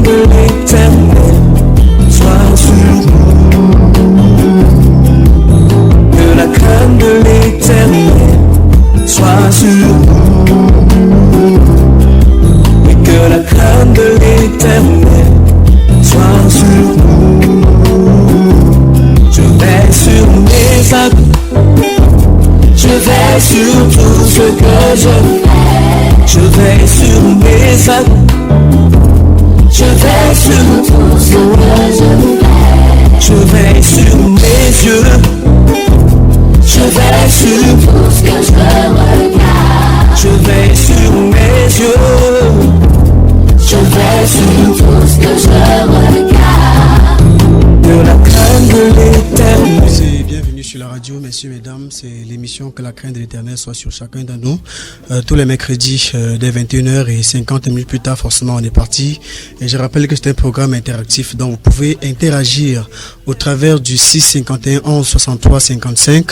de l'Éternel soit sur nous. Que la crainte de l'Éternel soit sur nous. Et que la crainte de l'Éternel soit sur nous. Je vais sur mes actes, je vais sur tout ce que je fais. Je vais sur mes actes, je vais sur tout ce que je fais. Je vais sur mes yeux, je vais sur tout ce que je regarde. Je vais sur mes yeux, je vais sur tout ce que je regarde. De la crainte de l'Éternel. Bienvenue sur la radio, messieurs, mesdames. C'est l'émission Que la crainte de l'Éternel soit sur chacun d'entre nous. Tous les mercredis, dès 21h et 50 minutes plus tard, forcément, on est parti. Et je rappelle que c'est un programme interactif dont vous pouvez interagir au travers du 651 11 63 55,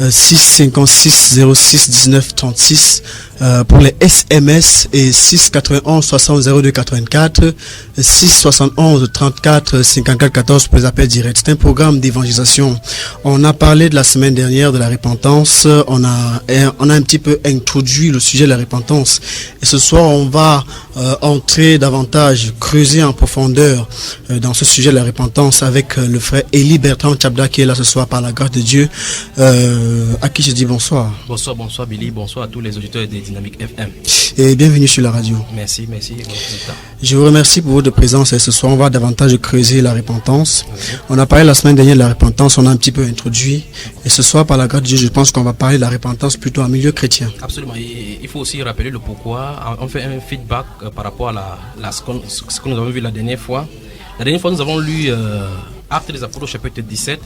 656 06 19 36 pour les SMS et 691 60 02 84, 671 34 54 14 pour les appels directs. C'est un programme d'évangélisation. On a parlé de la semaine dernière de la repentance. On a un petit peu introduit le sujet de la repentance. Et ce soir, on va entrer davantage, creuser en profondeur dans ce sujet de la repentance avec le frère Élie Bertrand Tchabda qui est là ce soir par la grâce de Dieu. À qui je dis bonsoir. Bonsoir Billy, bonsoir à tous les auditeurs des Dynamique FM. Et bienvenue sur la radio. Merci. Je vous remercie pour votre présence et ce soir on va davantage creuser la repentance. Okay. On a parlé la semaine dernière de la repentance, on a un petit peu introduit. Et ce soir par la grâce de Dieu, je pense qu'on va parler de la repentance plutôt en milieu chrétien. Absolument. Et il faut aussi rappeler le pourquoi. On fait un feedback par rapport à ce que nous avons vu la dernière fois. La dernière fois nous avons lu Actes des Apôtres chapitre 17.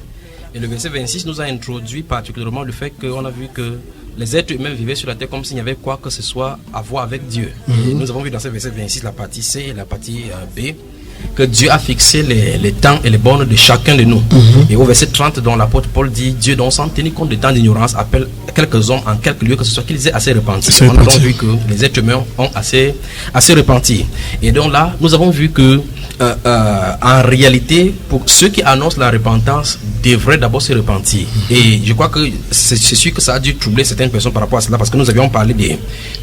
Et le verset 26 nous a introduit particulièrement le fait qu'on a vu que les êtres humains vivaient sur la terre comme s'il n'y avait quoi que ce soit à voir avec Dieu. Et nous avons vu dans ce verset 26 la partie C et la partie B que Dieu a fixé les temps et les bornes de chacun de nous. Et au verset 30 dont l'apôtre Paul dit Dieu donc sans tenir compte des temps d'ignorance appelle quelques hommes en quelques lieux que ce soit qu'ils aient assez repenti. On a donc vu que les êtres humains ont assez repenti. Et donc là nous avons vu que en réalité, pour ceux qui annoncent la repentance devraient d'abord se repentir. Et je crois que c'est sûr que ça a dû troubler certaines personnes par rapport à cela, parce que nous avions parlé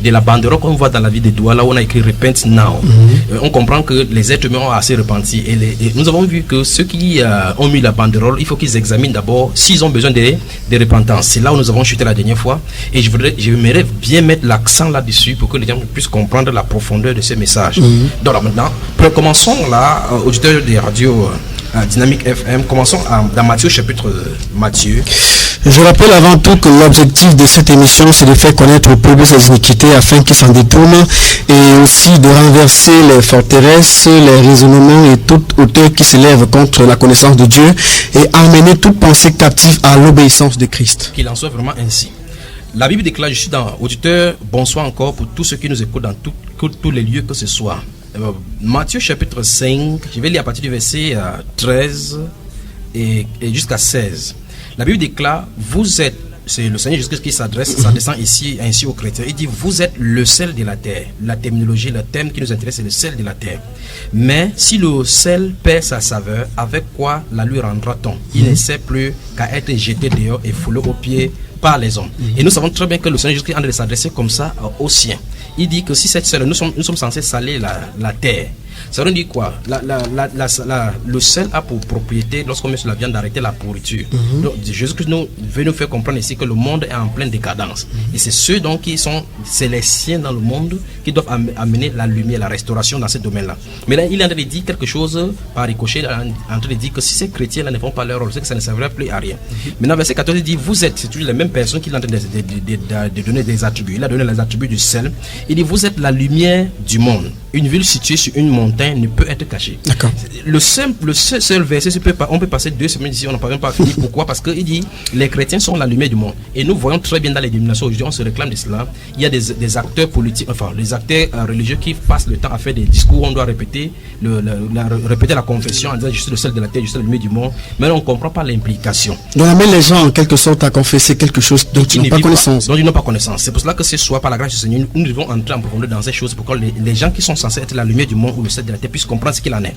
de la banderole qu'on voit dans la vie de Douala, là où on a écrit Repent Now. On comprend que les êtres humains ont assez repenti. Et nous avons vu que ceux qui ont mis la banderole, il faut qu'ils examinent d'abord s'ils ont besoin de repentance. C'est là où nous avons chuté la dernière fois. Et j'aimerais bien mettre l'accent là-dessus pour que les gens puissent comprendre la profondeur de ce message. Donc là, maintenant, commençons là. Auditeurs des radios Dynamique FM, commençons dans Matthieu chapitre Matthieu. Je rappelle avant tout que l'objectif de cette émission c'est de faire connaître au peuple ses iniquités afin qu'il s'en détourne et aussi de renverser les forteresses, les raisonnements et toute hauteur qui s'élève contre la connaissance de Dieu et emmener toute pensée captive à l'obéissance de Christ. Qu'il en soit vraiment ainsi. La Bible déclare, je suis dans auditeur, bonsoir encore pour tous ceux qui nous écoutent dans tous les lieux que ce soit. Matthieu chapitre 5, je vais lire à partir du verset 13 et jusqu'à 16. La Bible déclare, vous êtes, c'est le Seigneur Jésus qui s'adresse ici ainsi aux chrétiens. Il dit, vous êtes le sel de la terre. La terminologie, le thème qui nous intéresse, c'est le sel de la terre. Mais si le sel perd sa saveur, avec quoi la lui rendra-t-on? Il ne sert plus qu'à être jeté dehors et foulé aux pieds par les hommes. Et nous savons très bien que le Seigneur Jésus est en train de s'adresser comme ça aux siens. Il dit que si cette sel, nous sommes censés saler la terre. Ça veut dire quoi? Le sel a pour propriété, lorsqu'on met sur la viande, d'arrêter la pourriture. Donc Jésus-Christ veut nous faire comprendre ici que le monde est en pleine décadence. Et c'est ceux donc c'est les siens dans le monde qui doivent amener la lumière, la restauration dans ce domaine-là. Mais là, il est en train de dire quelque chose par ricochet, en train de dire que si ces chrétiens-là ne font pas leur rôle, c'est que ça ne servirait plus à rien. Maintenant, verset 14, il dit, vous êtes, c'est toujours les mêmes personnes qui sont en train de donner des attributs. Il a donné les attributs du sel. Il dit, vous êtes la lumière du monde. Une ville située sur une montagne ne peut être cachée. D'accord. Le seul verset, on peut passer 2 semaines ici, on n'a pas même pas fini. Pourquoi? Parce qu'il dit, les chrétiens sont la lumière du monde. Et nous voyons très bien dans les dénominations aujourd'hui, on se réclame de cela. Il y a des acteurs politiques, enfin, des acteurs religieux qui passent le temps à faire des discours où on doit répéter la confession en disant, je suis le sel de la terre, je suis la lumière du monde. Mais on ne comprend pas l'implication. Donc, on amène les gens en quelque sorte à confesser quelque chose dont ils n'ont pas connaissance. Dont ils n'ont pas connaissance. C'est pour cela que ce soit par la grâce du Seigneur, nous devons entrer en profondeur dans ces choses pour que les gens qui sont censé être la lumière du monde ou le sel de la terre puisse comprendre ce qu'il en est.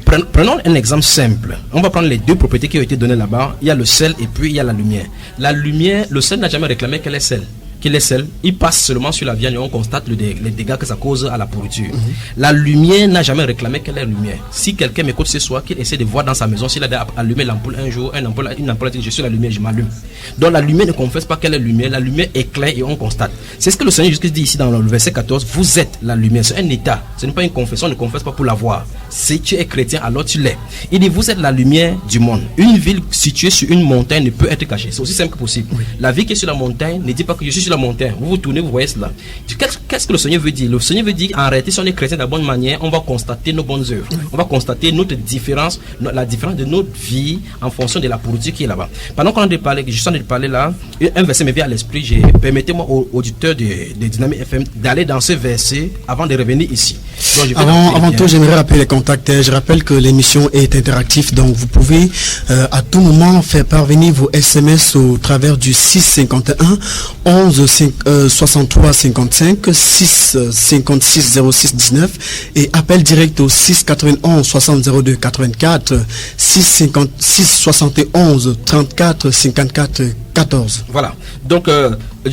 Prenons un exemple simple. On va prendre les deux propriétés qui ont été données là-bas. Il y a le sel et puis il y a la lumière. La lumière, le sel n'a jamais réclamé qu'elle est sel. Il passe seulement sur la viande et on constate les dégâts que ça cause à la pourriture. La lumière n'a jamais réclamé qu'elle est lumière. Si quelqu'un m'écoute ce soir, qu'il essaie de voir dans sa maison, s'il a allumé l'ampoule un jour, une ampoule a dit je suis la lumière, je m'allume. Donc la lumière ne confesse pas qu'elle est lumière, la lumière éclaire et on constate. C'est ce que le Seigneur Jésus dit ici dans le verset 14, vous êtes la lumière, c'est un état, ce n'est pas une confession, on ne confesse pas pour l'avoir. Si tu es chrétien, alors tu l'es. Il dit vous êtes la lumière du monde. Une ville située sur une montagne ne peut être cachée, c'est aussi simple que possible. La ville qui est sur la montagne ne dit pas que je suis sur la montagne. Vous vous tournez, vous voyez cela. Qu'est-ce que le Seigneur veut dire? Le Seigneur veut dire en réalité, si on est chrétien de la bonne manière, on va constater nos bonnes œuvres. On va constater notre différence, la différence de notre vie en fonction de la pourriture qui est là-bas. Pendant qu'on je suis en train de parler là, un verset me vient à l'esprit. Permettez-moi aux auditeurs de Dynamique FM d'aller dans ce verset avant de revenir ici. Donc, avant tout, j'aimerais rappeler les contacts. Je rappelle que l'émission est interactive, donc vous pouvez à tout moment faire parvenir vos SMS au travers du 651 11 63 55 6 56 06 19 et appel direct au 6 91 60 02 84 6 71 34 54 14. Voilà. Donc,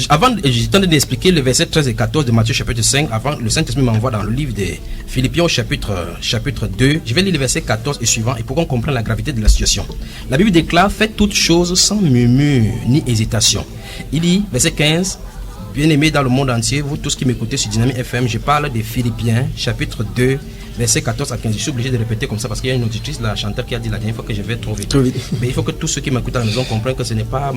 avant, j'ai tenté d'expliquer le verset 13 et 14 de Matthieu chapitre 5. Avant, le Saint-Esprit m'envoie dans le livre de Philippiens chapitre 2. Je vais lire le verset 14 et suivant et pour qu'on comprenne la gravité de la situation. La Bible déclare, faites toutes choses sans murmure ni hésitation. Il dit, verset 15, bien-aimés dans le monde entier, vous tous qui m'écoutez sur Dynamique FM, je parle des Philippiens chapitre 2. Verset 14 à 15, je suis obligé de répéter comme ça parce qu'il y a une auditrice, la chanteur, qui a dit la dernière fois que je vais trop vite. Mais il faut que tous ceux qui m'écoutent à la maison comprennent que ce n'est pas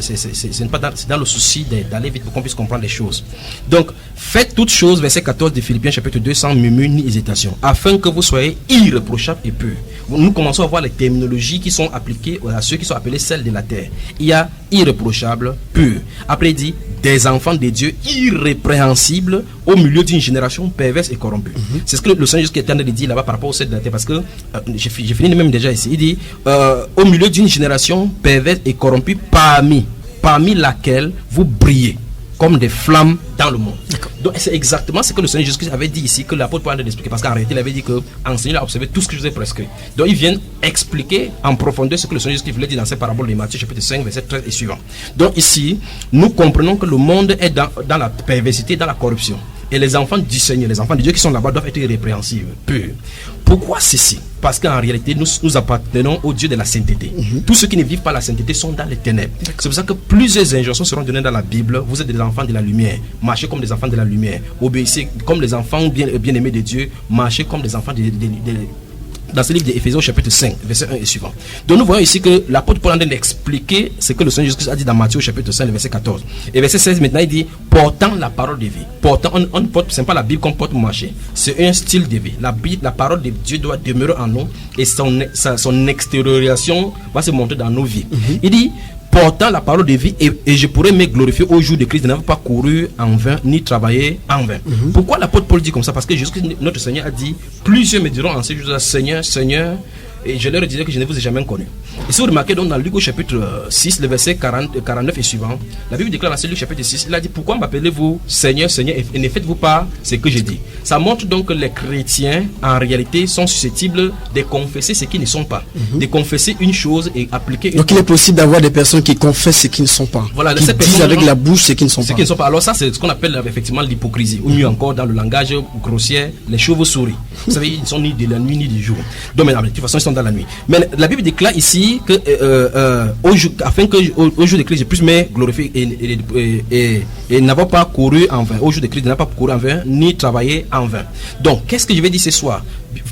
c'est dans le souci d'aller vite pour qu'on puisse comprendre les choses. Donc, faites toutes choses, verset 14 de Philippiens chapitre 2, sans murmure ni hésitation, afin que vous soyez irréprochables et purs. Nous commençons à voir les terminologies qui sont appliquées à ceux qui sont appelés celles de la terre. Il y a irréprochable, pur. Après, il dit des enfants de Dieu irrépréhensibles au milieu d'une génération perverse et corrompue. C'est ce que le Seigneur qui est en train de dire là-bas par rapport au celles de la terre, parce que j'ai fini même déjà ici. Il dit au milieu d'une génération perverse et corrompue, parmi laquelle vous brillez comme des flammes dans le monde. Donc c'est exactement ce que le Seigneur Jésus avait dit ici, que l'apôtre Paul a expliqué, parce qu'en réalité il avait dit que enseignez, observé tout ce que je vous ai prescrit. Donc il vient expliquer en profondeur ce que le Seigneur Jésus voulait dire dans cette parabole de Matthieu chapitre 5 verset 13 et suivant. Donc ici nous comprenons que le monde est dans la perversité, dans la corruption. Et les enfants du Seigneur, les enfants de Dieu qui sont là-bas doivent être irrépréhensibles, purs. Pourquoi ceci? Parce qu'en réalité, nous appartenons au Dieu de la sainteté. Tous ceux qui ne vivent pas la sainteté sont dans les ténèbres. C'est pour ça que plusieurs injonctions seront données dans la Bible. Vous êtes des enfants de la lumière. Marchez comme des enfants de la lumière. Obéissez comme les enfants bien-aimés de Dieu. Marchez comme des enfants dans ce livre d'Éphésiens chapitre 5 verset 1 et suivant. Donc nous voyons ici que l'apôtre Paul a expliqué ce que le Seigneur Jésus a dit dans Matthieu chapitre 5 verset 14 et verset 16. Maintenant il dit portant la parole de vie. Portant, on porte, c'est pas la Bible qu'on porte pour marcher, c'est un style de vie. La parole de Dieu doit demeurer en nous et son extériorisation va se montrer dans nos vies. Il dit portant la parole de vie et je pourrais me glorifier au jour de Christ, de n'avoir pas couru en vain ni travaillé en vain. Pourquoi l'apôtre Paul dit comme ça? Parce que Jésus, notre Seigneur, a dit plusieurs me diront en ces jours-là Seigneur, Seigneur, et je leur dirai que je ne vous ai jamais connu. Et si vous remarquez donc dans Luc au chapitre 6, le verset 49 et suivant, la Bible déclare dans ce Luc chapitre 6, il a dit pourquoi m'appelez-vous Seigneur, Seigneur et ne faites-vous pas ce que j'ai dit? Ça montre donc que les chrétiens en réalité sont susceptibles de confesser ce qu'ils ne sont pas, de confesser une chose et appliquer une donc il est possible d'avoir des personnes qui confessent ce qu'ils ne sont pas, voilà, qui disent avec la bouche ce qu'ils ne sont pas. Alors ça c'est ce qu'on appelle effectivement l'hypocrisie, ou mieux encore dans le langage grossier, les chauves-souris. Vous savez, ils sont ni de la nuit ni du jour. Donc maintenant, de toute façon ils sont dans la nuit. Mais la Bible déclare ici que afin que au jour de Christ je puisse me glorifier et n'avoir pas couru en vain. Au jour de Christ je n'ai pas couru en vain ni travaillé en vain. Donc qu'est-ce que je vais dire ce soir?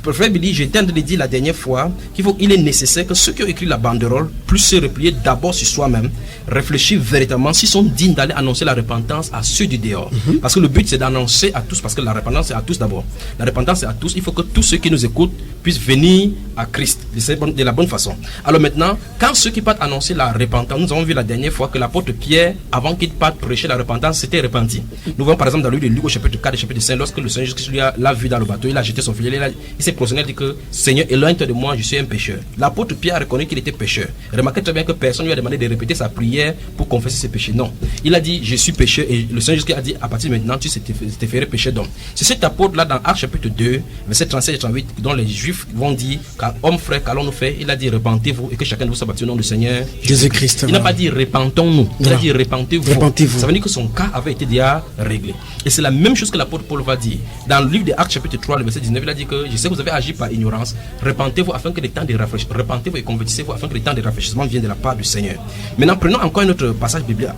Frère Billy, j'ai tenté de dire la dernière fois qu'il est nécessaire que ceux qui ont écrit la banderole puissent se replier d'abord sur soi-même, réfléchir véritablement s'ils sont dignes d'aller annoncer la repentance à ceux du dehors. Parce que le but c'est d'annoncer à tous, parce que la repentance c'est à tous d'abord. La repentance c'est à tous. Il faut que tous ceux qui nous écoutent puissent venir à Christ de la bonne façon. Alors maintenant, quand ceux qui partent annoncer la repentance, nous avons vu la dernière fois que l'apôtre Pierre, avant qu'il parte prêcher la repentance, s'était repenti. Nous voyons par exemple dans le livre de Luc au chapitre 4 et chapitre 5, lorsque le Seigneur Jésus l'a vu dans le bateau, il a jeté son filet, Il s'est prosterné, il dit que Seigneur, éloigne-toi de moi, je suis un pécheur. L'apôtre Pierre a reconnu qu'il était pécheur. Remarquez très bien que personne ne lui a demandé de répéter sa prière pour confesser ses péchés. Non. Il a dit, je suis pécheur, et le Seigneur Jésus a dit, à partir de maintenant, tu te ferais pécheur d'homme. C'est cet apôtre-là dans Actes chapitre 2, verset 37 et 38, dont les Juifs vont dire, homme frère, qu'allons-nous faire? Il a dit, repentez-vous et que chacun de vous soit baptisé au nom du Seigneur Jésus-Christ. Il n'a pas dit, repentons-nous. Il a dit, repentez-vous. Repentez-vous. Ça veut dire que son cas avait été déjà réglé. Et c'est la même chose que l'apôtre Paul va dire. Dans le livre de Actes chapitre 3, le verset 19, il a dit que je sais que vous avez agi par ignorance. Repentez-vous afin que le temps de rafraîchissement, repentez-vous et convertissez-vous afin que le temps de rafraîchissement vienne de la part du Seigneur. Maintenant, prenons encore un autre passage biblique.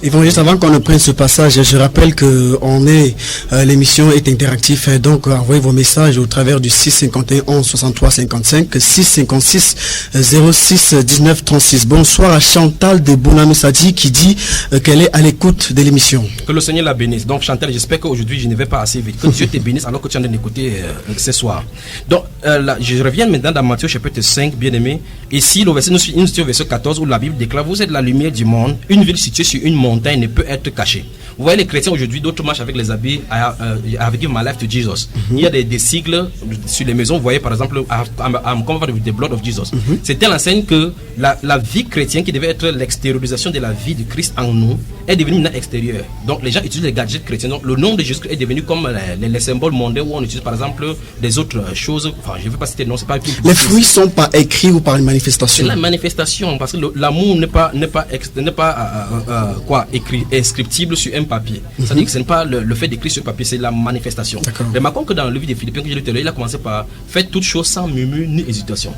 Yvon, juste avant qu'on ne prenne ce passage, je rappelle que l'émission est interactive, donc envoyez vos messages au travers du 651 11 63 55 656 06 19 36. Bonsoir à Chantal de Bonamessadi qui dit qu'elle est à l'écoute de l'émission. Que le Seigneur la bénisse. Donc Chantal, j'espère qu'aujourd'hui je ne vais pas assez vite. Que Dieu te bénisse alors que tu es en train d'écouter ce soir. Donc je reviens maintenant dans Matthieu chapitre 5, bien aimé. Ici le verset, nous sommes au verset 14 où la Bible déclare: vous êtes la lumière du monde. Une ville située sur une montagne ne peut être cachée. Vous voyez les chrétiens aujourd'hui, d'autres marchent avec les habits avec my life to Jesus. Il y a des sigles sur les maisons. Vous voyez par exemple I'm covered with the blood of Jesus. C'était l'enseigne que la vie chrétienne qui devait être l'extériorisation de la vie de Christ en nous est devenue maintenant extérieure. Donc les gens utilisent les gadgets chrétiens. Donc le nom de Jésus est devenu comme les symboles mondains où on utilise par exemple des autres choses. Enfin, je ne veux pas citer le nom, c'est pas. Les fruits sont pas écrits ou par une manifestation. C'est la manifestation parce que l'amour n'est pas écrit inscriptible sur un papier. C'est-à-dire que ce n'est pas le fait d'écrire sur papier, c'est la manifestation. Remarquons que dans le livre des Philippiens que j'ai lu tout à l'heure, il a commencé par faire toutes choses sans murmure ni hésitation,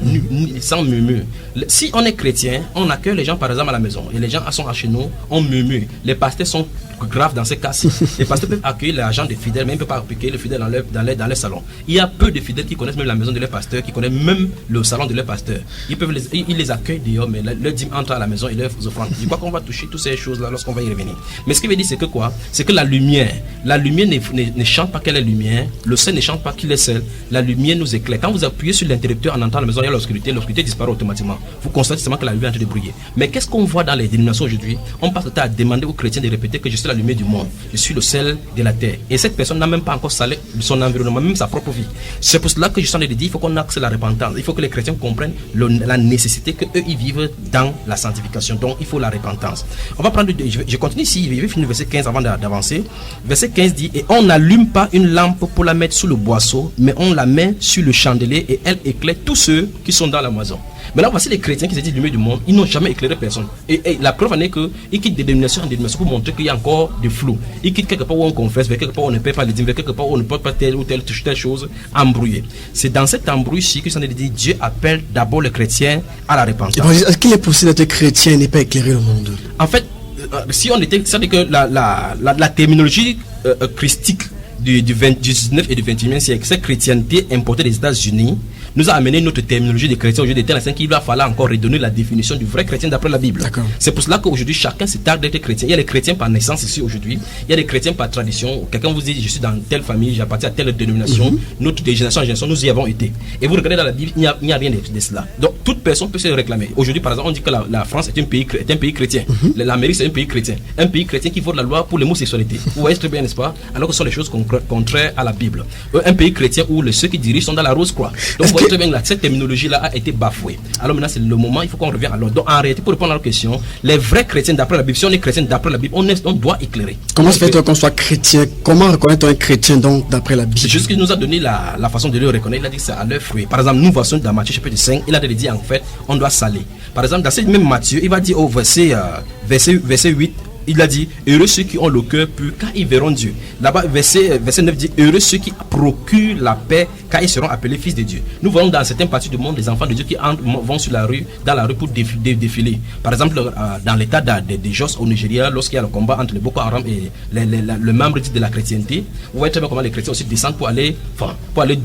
sans murmure. Si on est chrétien, on accueille les gens par exemple à la maison et les gens sont chez nous, on murmure. Les pasteurs sont graves dans ces cas-ci. Les pasteurs peuvent accueillir les agents des fidèles, mais ils ne peuvent pas accueillir les fidèles dans leur salon. Il y a peu de fidèles qui connaissent même la maison de leur pasteur, qui connaissent même le salon de leur pasteur. Ils les accueillent dehors, mais leur dîme entre à la maison et leur offrande. Je crois qu'on va toucher toutes ces choses-là lorsqu'on va y revenir. Mais ce qui veut dire, c'est que quoi? C'est que la lumière ne chante pas qu'elle est lumière, le ciel ne chante pas qu'il est seul, la lumière nous éclaire. Quand vous appuyez sur l'interrupteur en entrant à la maison, il y a l'obscurité disparaît automatiquement. Vous constatez seulement que la lumière est en train de briller. Mais qu'est-ce qu'on voit dans les dénominations aujourd'hui? On passe le temps à demander aux chrétiens de répéter que je suis la lumière du monde, je suis le sel de la terre. Et cette personne n'a même pas encore salé son environnement, même sa propre vie. C'est pour cela que je suis en train de dire il faut qu'on axe la repentance. Il faut que les chrétiens comprennent la nécessité qu'eux ils vivent dans la sanctification. Donc il faut la repentance. On va prendre, je continue ici, je vais finir le verset 15 avant d'avancer. Verset 15 dit: et on n'allume pas une lampe pour la mettre sous le boisseau, mais on la met sur le chandelier et elle éclaire tous ceux qui sont dans la maison. Maintenant, voici les chrétiens qui se disent lumière du monde, ils n'ont jamais éclairé personne. Et la preuve en est qu'ils quittent des dénominations en dénomination pour montrer qu'il y a encore des flous. Ils quittent quelque part où on confesse, quelque part où on ne paie pas les dîmes, quelque part où on ne porte pas telle ou telle chose embrouillée. C'est dans cet embrouille-ci qu'ils sont en train de dire Dieu appelle d'abord les chrétiens à la repentance. Est-ce qu'il est possible d'être chrétien et ne pas éclairer le monde? En fait, si on était, c'est-à-dire que la terminologie christique du 19 et du 21e siècle, cette chrétienté importée des États-Unis, nous a amené notre terminologie de chrétien aujourd'hui de tel instant qu'il va falloir encore redonner la définition du vrai chrétien d'après la Bible. C'est pour cela qu'aujourd'hui chacun s'est tarde d'être chrétien. Il y a les chrétiens par naissance ici aujourd'hui, il y a des chrétiens par tradition. Quelqu'un vous dit je suis dans telle famille, j'appartiens à telle dénomination, notre génération en génération nous y avons été. Et vous regardez dans la Bible, il n'y a rien de cela. Donc toute personne peut se réclamer. Aujourd'hui par exemple on dit que la France est un pays chrétien, l'Amérique c'est un pays chrétien qui vote la loi pour l'homosexualité. Vous voyez très bien, n'est-ce pas? Alors que ce sont les choses contraires à la Bible. Un pays chrétien où ceux qui dirigent sont dans la rose croix. Donc vous voyez très bien que cette terminologie-là a été bafouée. Alors maintenant c'est le moment, il faut qu'on revienne. Alors donc en réalité, pour répondre à la question, les vrais chrétiens d'après la Bible, si on est chrétien d'après la Bible, on doit éclairer. Comment se fait-on qu'on soit chrétien? Comment reconnaître un chrétien donc d'après la Bible? C'est juste qu'il nous a donné la façon de le reconnaître. Il a dit que c'est à leur fruit. Par exemple, nous voici dans Matthieu chapitre 5, il a dit en fait, on doit saler. Par exemple, dans ce même Matthieu, il va dire au verset 8, il a dit heureux ceux qui ont le cœur pur car ils verront Dieu. Là-bas verset 9 dit heureux ceux qui procurent la paix car ils seront appelés fils de Dieu. Nous voyons dans certaines parties du monde des enfants de Dieu qui vont sur dans la rue pour défiler. Par exemple dans l'état de Jos au Nigeria, lorsqu'il y a le combat entre les Boko Haram et le membre de la chrétienté, vous voyez très bien comment les chrétiens aussi descendent pour aller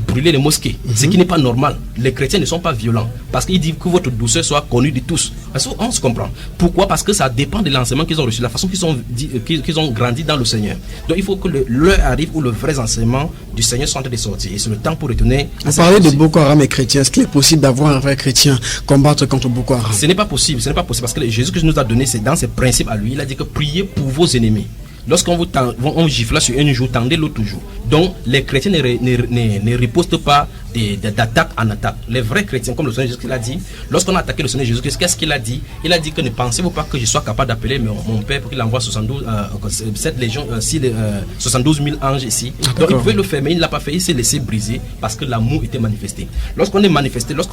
brûler les mosquées. Ce qui n'est pas normal. Les chrétiens ne sont pas violents parce qu'ils disent que votre douceur soit connue de tous. Parce qu'on se comprend. Pourquoi? Parce que ça dépend de l'enseignement qu'ils ont reçu, la façon qu'ils ont grandi dans le Seigneur. Donc il faut que l'heure arrive où le vrai enseignement du Seigneur soit en train de sortir. Et c'est le temps pour retourner. Vous parlez de Boko Haram et chrétiens. Est-ce qu'il est possible d'avoir un vrai chrétien combattre contre Boko Haram? Ce n'est pas possible. Parce que Jésus nous a donné, c'est dans ses principes à lui. Il a dit que priez pour vos ennemis. Lorsqu'on vous gifle sur un jour, tendez l'autre jour. Donc les chrétiens ne ripostent pas d'attaque en attaque. Les vrais chrétiens, comme le Seigneur Jésus l'a dit, lorsqu'on a attaqué le Seigneur Jésus, qu'est-ce qu'il a dit? Il a dit que ne pensez-vous pas que je sois capable d'appeler mon Père pour qu'il envoie 72 000 anges ici. Donc il pouvait le faire, mais il ne l'a pas fait. Il s'est laissé briser parce que l'amour était manifesté. Lorsqu'on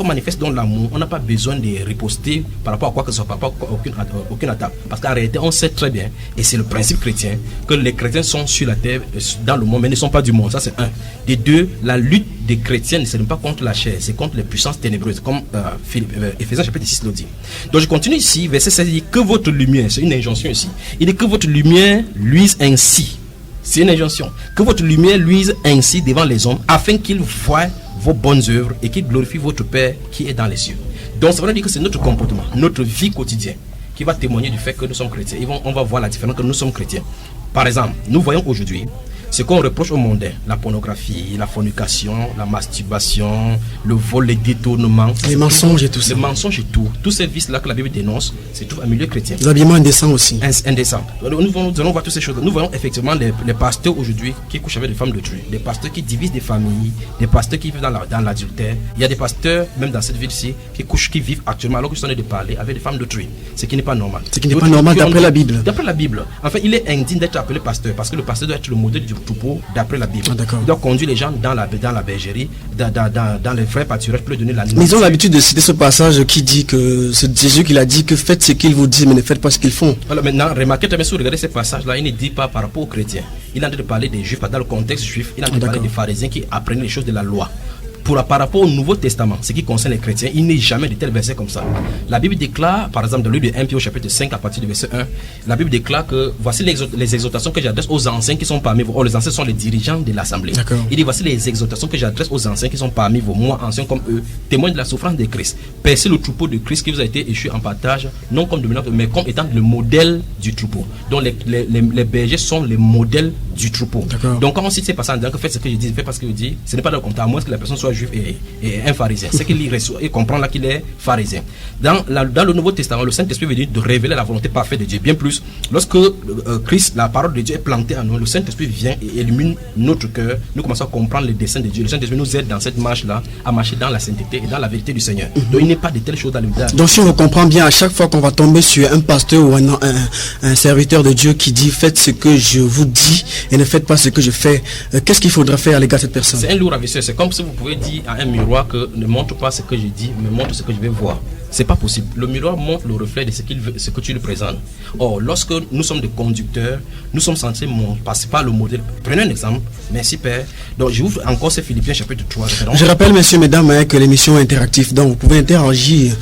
manifeste dans l'amour, on n'a pas besoin de riposter par rapport à quoi que ce soit, par rapport à aucune attaque. Parce qu'en réalité, on sait très bien, et c'est le principe chrétien, que les chrétiens sont sur la terre, dans le monde, mais ne sont pas du monde. Ça, c'est un. Des deux, la lutte des chrétiens, ce n'est pas contre la chair, c'est contre les puissances ténébreuses, comme Ephésiens chapitre 6 le dit. Donc je continue ici, verset 16, il dit que votre lumière, c'est une injonction ici, il dit que votre lumière luise ainsi, c'est une injonction, que votre lumière luise ainsi devant les hommes, afin qu'ils voient vos bonnes œuvres et qu'ils glorifient votre Père qui est dans les cieux. Donc ça veut dire que c'est notre comportement, notre vie quotidienne qui va témoigner du fait que nous sommes chrétiens. On va voir la différence que nous sommes chrétiens. Par exemple, nous voyons aujourd'hui ce qu'on reproche au monde, la pornographie, la fornication, la masturbation, le vol, les détournements, les mensonges et tout ça. Les mensonges et tout. Tous ces vices-là que la Bible dénonce, c'est tout un milieu chrétien. L'habillement indécent aussi. Indécent. Nous allons voir toutes ces choses. Nous voyons effectivement les pasteurs aujourd'hui qui couchent avec des femmes d'autrui, des pasteurs qui divisent des familles, des pasteurs qui vivent dans l'adultère. Il y a des pasteurs, même dans cette ville-ci, qui vivent actuellement, alors que je suis en train de parler, avec des femmes d'autrui. Ce qui n'est pas normal. Ce qui n'est pas normal d'après la Bible. D'après la Bible. En fait, il est indigne d'être appelé pasteur parce que le pasteur doit être le modèle du troupeau d'après la Bible. Il doit conduire les gens dans la bergerie, dans les vrais pâturages pour leur donner la nourriture. Mais ils ont l'habitude de citer ce passage qui dit que c'est Jésus qui l'a dit que faites ce qu'il vous dit mais ne faites pas ce qu'ils font. Alors maintenant, remarquez très bien, si vous regardez ces passages-là, il ne dit pas par rapport aux chrétiens. Il est en train de parler des juifs, dans le contexte juif, il est en train de parler des pharisiens qui apprenaient les choses de la loi. Par rapport au Nouveau Testament, ce qui concerne les chrétiens, il n'est jamais de tels versets comme ça. La Bible déclare, par exemple, dans le livre de 1 Pierre au chapitre 5, à partir du verset 1, la Bible déclare que voici les exhortations que j'adresse aux anciens qui sont parmi vous. Les anciens sont les dirigeants de l'assemblée. Il dit voici les exhortations que j'adresse aux anciens qui sont parmi vous, moi, anciens comme eux, témoins de la souffrance de Christ. Percez le troupeau de Christ qui vous a été échu en partage, non comme dominant, mais comme étant le modèle du troupeau. Donc les bergers sont les modèles du troupeau. Donc quand on cite ces passages en disant que faites ce que je dis, faites pas ce que je dis, ce n'est pas le contraire, à moins que la personne soit juive et un pharisien. C'est qu'il comprend là qu'il est pharisien. Dans le Nouveau Testament, le Saint-Esprit veut dire de révéler la volonté parfaite de Dieu. Bien plus, lorsque Christ, la parole de Dieu est plantée en nous, le Saint-Esprit vient et illumine notre cœur. Nous commençons à comprendre les desseins de Dieu. Le Saint-Esprit nous aide dans cette marche-là à marcher dans la sainteté et dans la vérité du Seigneur. Donc il n'est pas de telles choses dans le village. Donc si on comprend bien, à chaque fois qu'on va tomber sur un pasteur ou un serviteur de Dieu qui dit faites ce que je vous dis et ne faites pas ce que je fais, qu'est-ce qu'il faudra faire à l'égard de cette personne? C'est un lourd ravisseur. C'est comme si vous pouvez dire à un miroir que ne montre pas ce que je dis, mais montre ce que je vais voir. C'est pas possible. Le miroir montre le reflet de ce que tu lui présentes. Or, lorsque nous sommes des conducteurs, nous sommes censés passer par le modèle. Prenez un exemple. Merci Père. Donc, je ouvre encore ces Philippiens chapitre 3. Je rappelle, messieurs, mesdames, que l'émission est interactive. Donc, vous pouvez interagir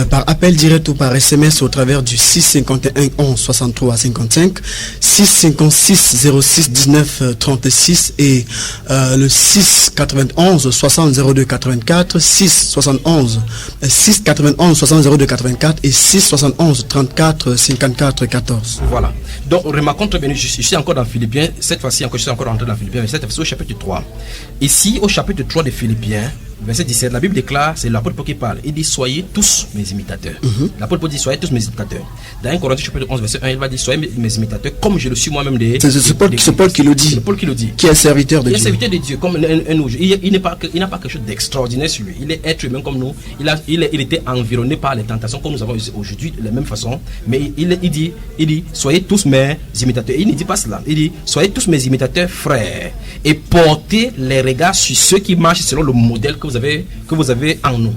par appel direct ou par SMS au travers du 651 11 63 55, 656 06 19 36 et le 691 60 02 84, 671 691 60 02 84 et 671 34 54 14. Voilà. Donc, remarquons très bien, je suis encore dans Philippiens. Cette fois-ci, je suis encore entré dans Philippiens, mais cette fois-ci au chapitre 3. Ici, au chapitre 3 de Philippiens, verset 17, la Bible déclare, c'est l'apôtre Paul qui parle. Il dit, soyez tous mes imitateurs. L'apôtre Paul dit, soyez tous mes imitateurs. Dans 1 Corinthiens chapitre 11, verset 1, il va dire, soyez mes imitateurs, comme je le suis moi-même des... C'est Paul qui le dit. C'est Paul qui le dit. Qui est serviteur de Dieu. Il est serviteur de Dieu, comme un ouge. Il n'a pas quelque chose d'extraordinaire sur lui. Il est être humain comme nous. Il était environné par les tentations comme nous avons aujourd'hui, de la même façon. Mais il dit, soyez tous mes imitateurs. Et il ne dit pas cela. Il dit, soyez tous mes imitateurs, frères. Et portez les regards sur ceux qui marchent selon le modèle que vous avez en nous.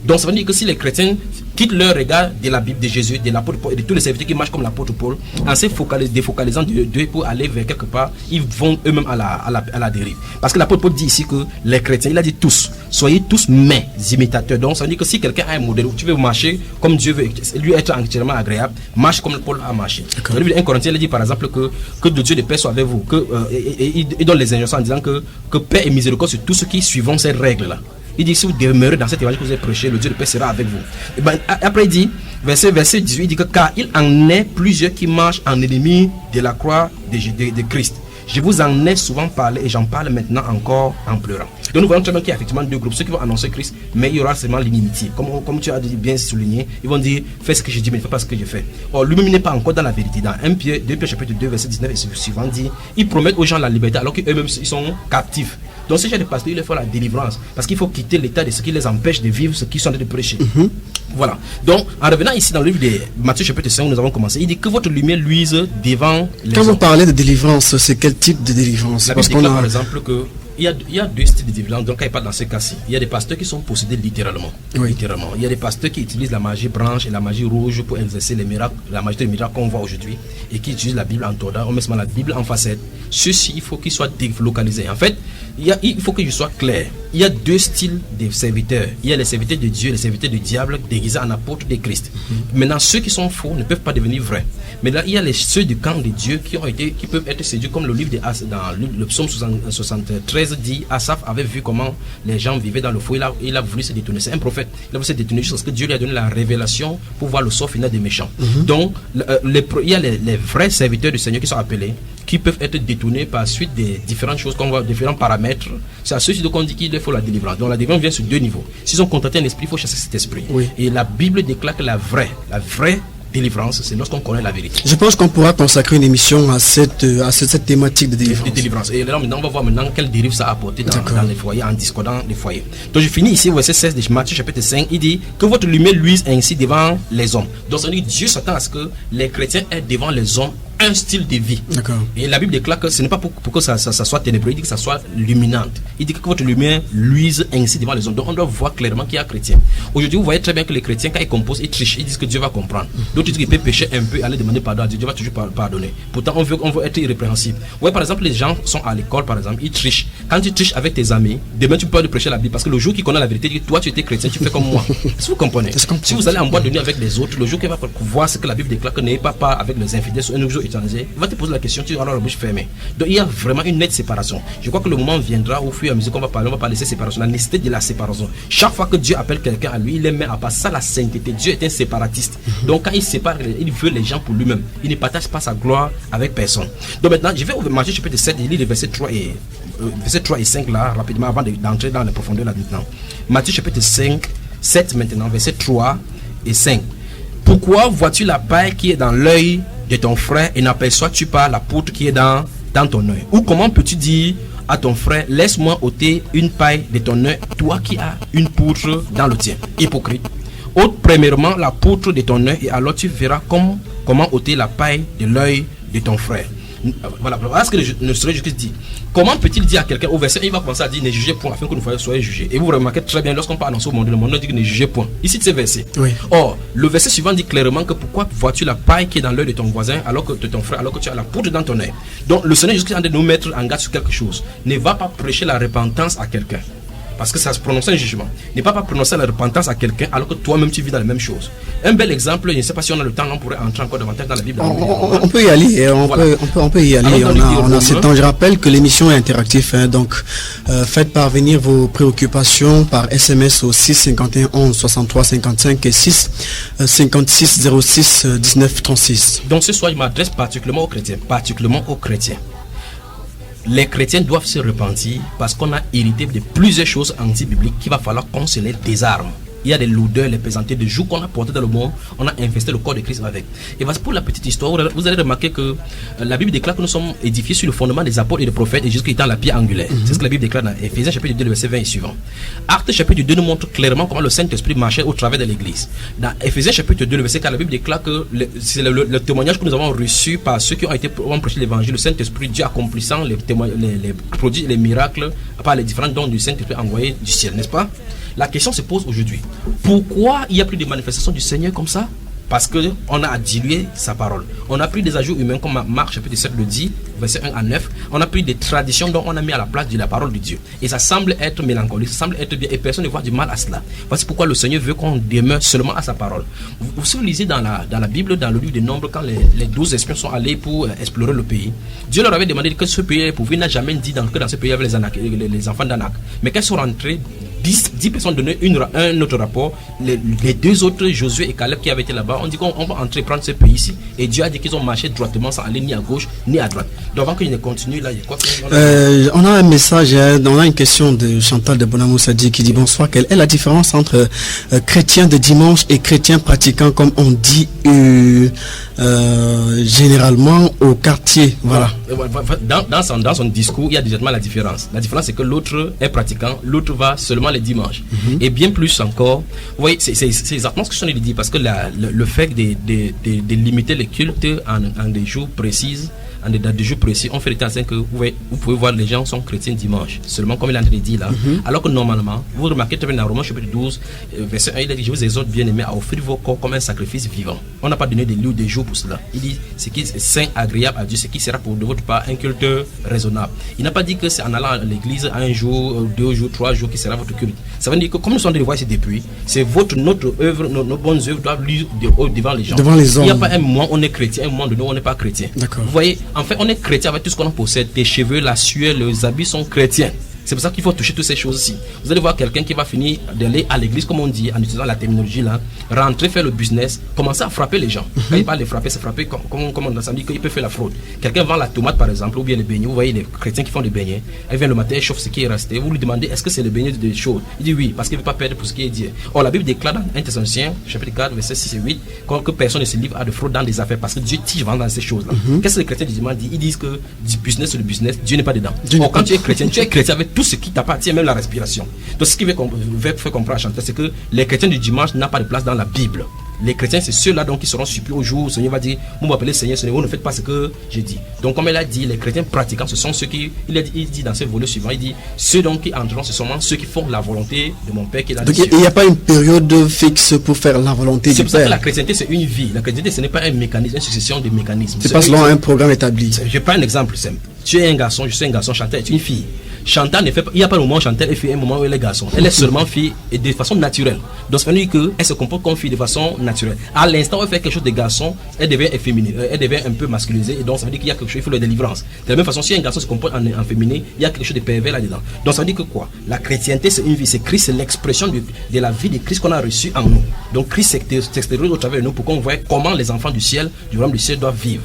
Donc ça veut dire que si les chrétiens quittent leur regard de la Bible, de Jésus, de l'apôtre Paul et de tous les serviteurs qui marchent comme l'apôtre Paul, en se défocalisant de Dieu pour aller vers quelque part, ils vont eux-mêmes à la dérive. Parce que l'apôtre Paul dit ici que les chrétiens, il a dit tous, soyez tous mes imitateurs. Donc ça veut dire que si quelqu'un a un modèle où tu veux marcher comme Dieu veut, lui être entièrement agréable, marche comme Paul a marché. Dans le livre de 1 Corinthiens, il dit par exemple que de Dieu de paix soit avec vous, il donne les injonctions en disant que paix et miséricorde sur tous ceux qui suivront ces règles-là. Il dit, si vous demeurez dans cet évangile que vous avez prêché, le Dieu de paix sera avec vous. Et ben, après il dit, verset 18, il dit que car il en est plusieurs qui marchent en ennemi de la croix de Christ. Je vous en ai souvent parlé et j'en parle maintenant encore en pleurant. Donc nous voyons très bien qu'il y a effectivement deux groupes, ceux qui vont annoncer Christ, mais il y aura seulement l'inimitié. Comme tu as bien souligné, ils vont dire fais ce que je dis mais ne fais pas ce que je fais. Or lui-même n'est pas encore dans la vérité. Dans 2 Pierre chapitre 2 verset 19 et suivant dit, ils promettent aux gens la liberté alors qu'eux-mêmes ils sont captifs. Donc ces gens de pasteurs, il leur faut la délivrance parce qu'il faut quitter l'état de ce qui les empêche de vivre ce qu'ils sont en train de prêcher. Voilà. Donc en revenant ici dans le livre de Matthieu chapitre 5 où nous avons commencé, il dit que votre lumière luise devant les Quand hommes. vous parlez de délivrance, c'est quel type de délivrance? La Bible déclare par exemple que il y a deux styles de délivrance. Donc quand il parle dans ce cas-ci, il y a des pasteurs qui sont possédés littéralement. Littéralement. Il y a des pasteurs qui utilisent la magie blanche et la magie rouge pour exercer les miracles, la magie des miracles qu'on voit aujourd'hui, et qui utilisent la Bible en tordant, on met seulement la Bible en facette. Ceci, il faut qu'il soit délocalisé. En fait, il faut que je sois clair. Il y a deux styles de serviteurs. Il y a les serviteurs de Dieu et les serviteurs du diable déguisés en apôtres de Christ. Maintenant, ceux qui sont faux ne peuvent pas devenir vrais. Mais là, il y a ceux du camp de Dieu qui peuvent être séduits, comme le livre de dans le psaume 73 dit, Asaph avait vu comment les gens vivaient dans le feu. Il a voulu se détourner. C'est un prophète. Il a voulu se détourner jusqu'à ce que Dieu lui a donné la révélation pour voir le sort final des méchants. Donc, il y a les vrais serviteurs du Seigneur qui sont appelés, qui peuvent être détournés par suite des différentes choses qu'on voit, différents paramètres. C'est à ceux-ci qu'on dit qu'il faut la délivrance. Donc la délivrance vient sur deux niveaux. S'ils ont contacté un esprit, il faut chasser cet esprit. Et la Bible déclare que la vraie délivrance, c'est lorsqu'on connaît la vérité. Je pense qu'on pourra consacrer une émission à cette thématique de délivrance. Et là, maintenant, on va voir maintenant quelle dérive ça a apporté dans les foyers, en discordant les foyers. Donc je finis ici au verset 16 de Matthieu chapitre 5, il dit que votre lumière luise ainsi devant les hommes. Donc ça veut dire que Dieu s'attend à ce que les chrétiens aient devant les hommes un style de vie. Et la Bible déclare que ce n'est pas pour que ça soit ténébreux, il dit que ça soit luminante. Il dit que votre lumière luise ainsi devant les hommes. Donc on doit voir clairement qu'il y a chrétiens. Aujourd'hui, vous voyez très bien que les chrétiens, quand ils composent, ils trichent, ils disent que Dieu va comprendre. D'autres disent qu'ils peuvent pécher un peu, aller demander pardon à Dieu, Dieu va toujours pardonner. Pourtant, on veut être irrépréhensible. Ouais, par exemple, les gens sont à l'école, par exemple, ils trichent. Quand tu triches avec tes amis, demain tu peux prêcher la Bible parce que le jour qu'ils connaissent la vérité, toi tu étais chrétien, tu fais comme moi. Est-ce que vous comprenez? Si vous allez en boîte de nuit avec les autres, le jour qu'il va voir ce que la Bible déclare, que n'ayez pas avec les infidèles sur un jour utilisé, il va te poser la question, tu auras la bouche fermée. Donc il y a vraiment une nette séparation. Je crois que le moment viendra au fur et à mesure qu'on va parler, on va parler de cette séparation, la nécessité de la séparation. Chaque fois que Dieu appelle quelqu'un à lui, il les met à part. Ça, la sainteté. Dieu est un séparatiste. Donc quand il sépare, il veut les gens pour lui-même. Il ne partage pas sa gloire avec personne. Donc maintenant, je vais ouvrir Matthieu chapitre 7 et lire les versets 3 et 5 là, rapidement, avant d'entrer dans les profondeurs là maintenant. Matthieu chapitre 5, 7 maintenant, versets 3 et 5. Pourquoi vois-tu la paille qui est dans l'œil de ton frère et n'aperçois-tu pas la poutre qui est dans ton œil? Ou comment peux-tu dire à ton frère, laisse-moi ôter une paille de ton œil, toi qui as une poutre dans le tien? Hypocrite. Ôte premièrement la poutre de ton œil et alors tu verras comment ôter la paille de l'œil de ton frère. Voilà ce que le Seigneur Jésus dit. Comment peut-il dire à quelqu'un au verset, il va commencer à dire ne jugez point afin que nous soyons jugés. Et vous remarquez très bien lorsqu'on parle dans ce monde, le monde dit que ne jugez point. Ici c'est verset. Or, le verset suivant dit clairement que pourquoi vois-tu la paille qui est dans l'œil de ton voisin alors que de ton frère, alors que tu as la poutre dans ton œil. Donc le Seigneur Jésus est en train de nous mettre en garde sur quelque chose. Ne va pas prêcher la repentance à quelqu'un. Parce que ça se prononce un jugement. Ne pas prononcer la repentance à quelqu'un alors que toi-même tu vis dans la même chose. Un bel exemple, je ne sais pas si on a le temps, on pourrait entrer encore davantage dans la Bible. On peut y aller, on peut y aller. On a ce temps. Je rappelle que l'émission est interactive, donc faites parvenir vos préoccupations par SMS au 6 51 11 63 55 et 6 56 06 19 36. Donc ce soir, je m'adresse particulièrement aux chrétiens. Les chrétiens doivent se repentir parce qu'on a hérité de plusieurs choses anti-bibliques qu'il va falloir qu'on se les désarme. Il y a des lourdeurs, les pesanteurs, des jours qu'on a portés dans le monde, on a infesté le corps de Christ avec. Et voici pour la petite histoire, vous allez remarquer que la Bible déclare que nous sommes édifiés sur le fondement des apôtres et des prophètes et Jésus étant la pierre angulaire. C'est ce que la Bible déclare dans Éphésiens chapitre 2, verset 20 et suivant. Actes chapitre 2 nous montre clairement comment le Saint-Esprit marchait au travers de l'Église. Dans Éphésiens chapitre 2, le verset 4, la Bible déclare que c'est le témoignage que nous avons reçu par ceux qui ont prêché l'évangile, le Saint-Esprit, Dieu accomplissant les produits, les miracles, par les différents dons du Saint-Esprit envoyés du ciel, n'est-ce pas? La question se pose aujourd'hui. Pourquoi il n'y a plus de manifestations du Seigneur comme ça? Parce qu'on a dilué sa parole. On a pris des ajouts humains comme Marc chapitre 7 le dit, verset 1 à 9. On a pris des traditions dont on a mis à la place de la parole de Dieu. Et ça semble être mélancolique, ça semble être bien. Et personne ne voit du mal à cela. Voici pourquoi le Seigneur veut qu'on demeure seulement à sa parole. Si vous lisez dans la Bible, dans le livre des Nombres, quand les 12 espions sont allés pour explorer le pays, Dieu leur avait demandé que ce pays est pourvu. Il n'a jamais dit que dans ce pays il y avait les enfants d'Anak. Mais quand ils sont rentrés 10 personnes donnaient un autre rapport. Les deux autres, Josué et Caleb, qui avaient été là-bas, on dit qu'on va entrer prendre ce pays ici. Et Dieu a dit qu'ils ont marché droitement sans aller ni à gauche ni à droite. Donc avant que je ne continue, là, il y a quoi on a un message, on a une question de Chantal de Bonamou Sadi qui dit bonsoir. Quelle est la différence entre chrétiens de dimanche et chrétiens pratiquants, comme on dit généralement au quartier? Voilà. Dans son discours, il y a directement la différence. La différence, c'est que l'autre est pratiquant, l'autre va seulement les dimanches. Et bien plus encore, vous voyez, c'est exactement ce que je suis en train de dire, parce que le fait de limiter les cultes en des jours précis, en des dates de jours précis, on fait le temps que vous pouvez voir les gens sont chrétiens dimanche, seulement comme il est en train de dire là. Alors que normalement, vous remarquez très bien dans Romains chapitre 12, verset 1, il a dit: je vous exhorte bien aimés à offrir vos corps comme un sacrifice vivant. On n'a pas donné des lieux ou des jours pour cela. Il dit ce qui est saint, agréable à Dieu, ce qui sera pour de votre part un culte raisonnable. Il n'a pas dit que c'est en allant à l'église un jour, 2 jours, 3 jours qui sera votre culte. Ça veut dire que comme nous sommes en train de voir ici depuis, c'est notre œuvre, nos bonnes œuvres doivent lire devant les gens. Devant les hommes. Il n'y a pas un moment où on est chrétien, un moment donné où on n'est pas chrétien. D'accord. Vous voyez, en fait, on est chrétien avec tout ce qu'on possède. Tes cheveux, la sueur, les habits sont chrétiens. C'est pour ça qu'il faut toucher toutes ces choses-ci. Vous allez voir quelqu'un qui va finir d'aller à l'église, comme on dit, en utilisant la terminologie là, rentrer, faire le business, commencer à frapper les gens. Quand il parle de frapper, c'est frapper comme on a dit qu'il peut faire la fraude. Quelqu'un vend la tomate par exemple, ou bien les beignets. Vous voyez les chrétiens qui font des beignets. Elle vient le matin, elle chauffe ce qui est resté. Vous lui demandez est-ce que c'est le beignet de choses. Il dit oui, parce qu'il ne veut pas perdre pour ce qui est dit. Or, la Bible déclare dans 1 Thessaloniciens, chapitre 4, verset 6 et 8, que personne ne se livre à de fraude dans des affaires, parce que Dieu tige dans ces choses-là. Qu'est-ce que les chrétiens du dimanche disent? Ils disent que du business sur le business, Dieu n'est pas dedans. Or, quand tu es chrétien avec tout ce qui t'appartient, même la respiration. Donc ce qui veut faire comprendre à Chantal, c'est que les chrétiens du dimanche n'ont pas de place dans la Bible. Les chrétiens, c'est ceux-là donc qui seront suppliés au jour où le Seigneur va dire: vous m'appelez Seigneur, vous ne faites pas ce que j'ai dit. Donc comme elle a dit, les chrétiens pratiquants, ce sont ceux qui, il dit dans ce volet suivant, il dit: ceux donc qui entreront, ce sont ceux qui font la volonté de mon Père qui est dans les cieux. Donc il n'y a pas une période fixe pour faire la volonté du Père. C'est pour ça que la chrétienté, c'est une vie. La chrétienté, ce n'est pas un mécanisme, une succession de mécanismes. C'est pas selon un programme établi. Je prends un exemple simple. Tu es un garçon, je suis un garçon, Chantal est une fille. Chantal ne fait pas, il n'y a pas un moment où Chantal est fille, un moment où elle est garçon. Elle est seulement fille et de façon naturelle. Donc ça veut dire qu'elle se comporte comme fille de façon naturelle. À l'instant où elle fait quelque chose de garçon, elle devient efféminée, elle devient un peu masculinisée, et donc ça veut dire qu'il y a quelque chose, il faut la délivrance. De la même façon, si un garçon se comporte en féminin, il y a quelque chose de pervers là-dedans. Donc ça veut dire que quoi? La chrétienté, c'est une vie, c'est Christ, c'est l'expression de la vie de Christ qu'on a reçue en nous. Donc Christ s'extériorise au travers de nous pour qu'on voit comment les enfants du ciel, du royaume du ciel doivent vivre.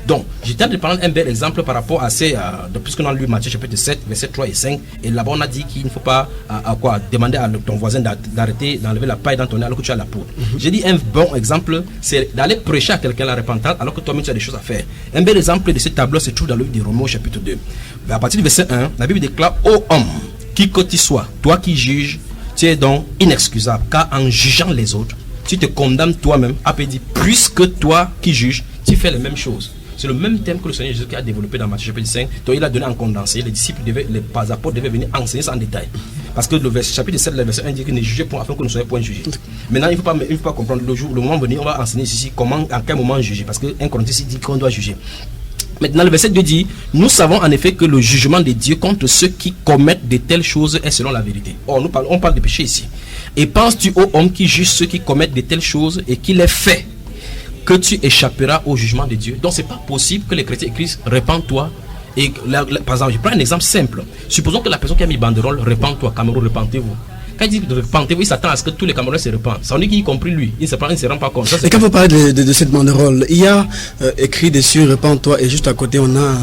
Donc, j'étais en train de prendre un bel exemple par rapport à ces, puisqu'on a lu Matthieu chapitre 7, verset 3 et 5, et là-bas on a dit qu'il ne faut pas demander à ton voisin d'arrêter, d'enlever la paille dans ton nez alors que tu as la poudre. J'ai dit un bon exemple, c'est d'aller prêcher à quelqu'un la repentance alors que toi-même tu as des choses à faire. Un bel exemple de ce tableau se trouve dans le livre de Romains chapitre 2. À partir du verset 1, la Bible déclare: ô homme, qui que tu sois, toi qui juges, tu es donc inexcusable, car en jugeant les autres, tu te condamnes toi-même. Après dit, puisque toi qui juges, tu fais les mêmes choses. C'est le même thème que le Seigneur Jésus a développé dans Matthieu chapitre 5. Donc il a donné en condensé. Les disciples, les apôtres devaient venir enseigner ça en détail. Parce que le chapitre 7, le verset 1 dit que ne jugez point afin que nous ne soyons point jugés. Maintenant, il ne faut pas comprendre le moment venu, on va enseigner ici comment, à quel moment juger. Parce que 1 Corinthiens dit qu'on doit juger. Maintenant, le verset 2 dit: nous savons en effet que le jugement de Dieu contre ceux qui commettent de telles choses est selon la vérité. Or, on parle de péché ici. Et penses-tu aux hommes qui jugent ceux qui commettent de telles choses et qui les fait, que tu échapperas au jugement de Dieu? Donc c'est pas possible que les chrétiens écrivent: repens-toi. Et par exemple, je prends un exemple simple. Supposons que la personne qui a mis banderole: repens-toi, Cameroun, repentez-vous. Quand il dit repentez-vous, il s'attend à ce que tous les Camerounais se repentent. Ça veut dire qu'il y compris lui. Il ne se rend pas compte. Ça, et quand vous parlez de cette banderole, il y a écrit dessus repens-toi, et juste à côté on a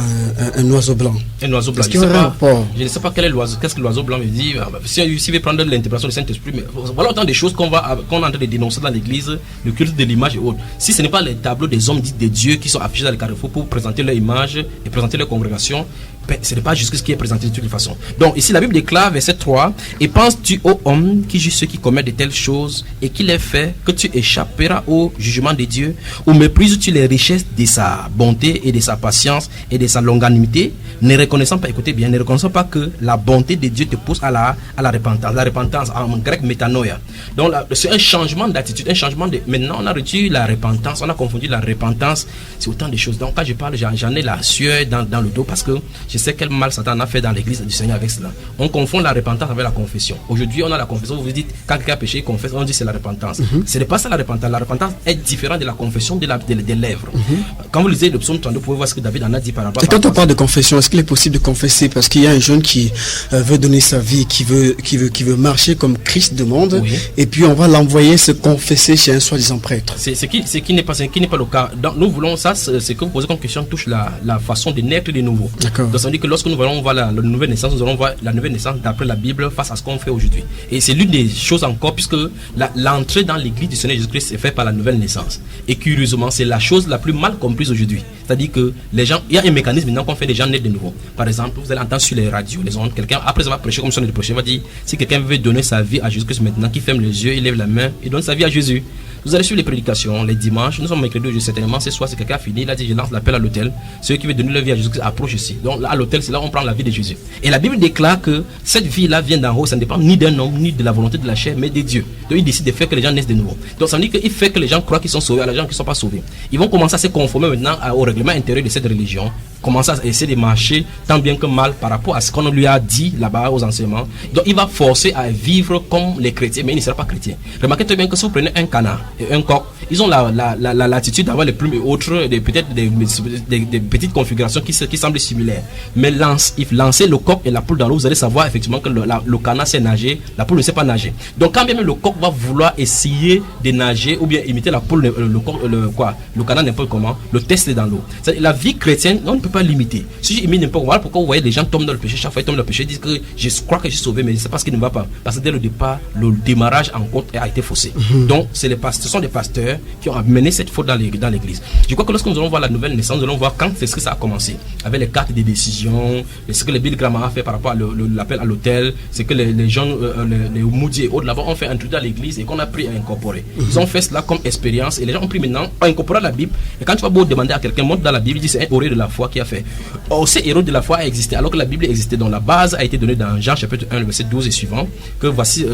un oiseau blanc. Un oiseau blanc. Je ne sais pas quel est l'oiseau. Qu'est-ce que l'oiseau blanc veut dire? Si veut prendre l'interprétation du Saint-Esprit, mais voilà autant de choses qu'on est en train de dénoncer dans l'église, le culte de l'image et autres. Si ce n'est pas les tableaux des hommes dits de Dieu qui sont affichés dans les carrefours pour présenter leur image et présenter leur congrégation, ce n'est pas juste ce qui est présenté de toutes les façons. Donc ici la Bible déclare, verset 3: et penses-tu aux hommes qui jugent ceux qui commettent de telles choses et qui les fait, que tu échapperas au jugement de Dieu? Ou méprises-tu les richesses de sa bonté et de sa patience et de sa longanimité, ne reconnaissant pas, écoutez bien, ne reconnaissant pas que la bonté de Dieu te pousse à la repentance. La repentance en grec métanoïa. Donc c'est un changement d'attitude, un changement de... Maintenant on a reçu la repentance, on a confondu la repentance, c'est autant de choses. Donc quand je parle, j'en ai la sueur dans le dos, parce que Je sais quel mal Satan a fait dans l'église du Seigneur avec cela. On confond la repentance avec la confession. Aujourd'hui, on a la confession. Vous vous dites, quand quelqu'un a péché, il confesse, on dit c'est la repentance. Ce n'est pas ça la repentance. La repentance est différente de la confession des lèvres. Quand vous lisez le psaume 32, vous pouvez voir ce que David en a dit par rapport à. Et quand on parle de confession, est-ce qu'il est possible de confesser parce qu'il y a un jeune qui veut donner sa vie, qui veut marcher comme Christ demande, et puis on va l'envoyer se confesser chez un soi-disant prêtre. Ce qui n'est pas le cas. Donc, nous voulons ça, c'est que vous posez comme question touche la façon de naître de nouveau. D'accord. Donc ça veut dire que lorsque nous allons voir la nouvelle naissance, nous allons voir la nouvelle naissance d'après la Bible face à ce qu'on fait aujourd'hui. Et c'est l'une des choses encore, puisque l'entrée dans l'église du Seigneur Jésus-Christ est faite par la nouvelle naissance. Et curieusement, c'est la chose la plus mal comprise aujourd'hui. C'est-à-dire que les gens, il y a un mécanisme maintenant qu'on fait des gens naître de nouveau. Par exemple, vous allez entendre sur les radios, les ondes, quelqu'un, après avoir prêché comme ça de prêcher, va dire, si quelqu'un veut donner sa vie à Jésus-Christ maintenant, qui ferme les yeux, il lève la main, il donne sa vie à Jésus. Vous allez suivre les prédications, les dimanches, nous sommes mercredi, certainement, ce soir, c'est quelqu'un a fini, il a dit, je lance l'appel à l'hôtel. Ceux qui veulent donner leur vie à Jésus-Christ approchent ici. Donc là, à l'hôtel, c'est là où on prend la vie de Jésus. Et la Bible déclare que cette vie-là vient d'en haut, ça ne dépend ni d'un homme, ni de la volonté de la chair, mais de Dieu. Donc il décide de faire que les gens naissent de nouveau. Donc ça veut dire qu'il fait que les gens croient qu'ils sont sauvés, à les gens qui ne sont pas sauvés. Ils vont commencer à se conformer maintenant au règlement intérieur de cette religion, commencer à essayer de marcher tant bien que mal par rapport à ce qu'on lui a dit là-bas aux enseignements. Donc il va forcer à vivre comme les chrétiens, mais il ne sera pas chrétien. Remarquez très bien que si vous prenez un canard et un coq, ils ont l'attitude d'avoir les plumes et autres, peut-être des petites configurations qui semblent similaires. Mais lancer le coq et la poule dans l'eau, vous allez savoir effectivement que le canard sait nager, la poule ne sait pas nager. Donc quand bien même le coq va vouloir essayer de nager ou bien imiter la poule, le canard n'importe comment, le test est dans l'eau. La vie chrétienne, on ne peut pas limiter. Si j'imite n'importe quoi, voilà pourquoi vous voyez les gens tombent dans le péché, chaque fois ils tombent dans le péché, ils disent que je crois que je suis sauvé, mais c'est pas ce qui ne va pas. Parce que dès le départ, le démarrage en compte a été faussé. Donc ce sont des pasteurs qui ont amené cette faute dans l'église. Je crois que lorsque nous allons voir la nouvelle naissance, nous allons voir quand est-ce que ça a commencé. Avec les cartes de décision, ce que les Billy Graham a fait par rapport à l'appel à l'hôtel, c'est que les gens, les Moody et autres là-bas ont fait introduire dans l'église et qu'on a pris à incorporer. Ils ont fait cela comme expérience et les gens ont pris maintenant à incorporer la Bible. Et quand tu vas beau demander à quelqu'un, montre dans la Bible, il dit c'est un héros de la foi qui a fait. Or, ce héros de la foi a existé alors que la Bible existait. Donc la base a été donnée dans Jean chapitre 1, verset 12 et suivant, que voici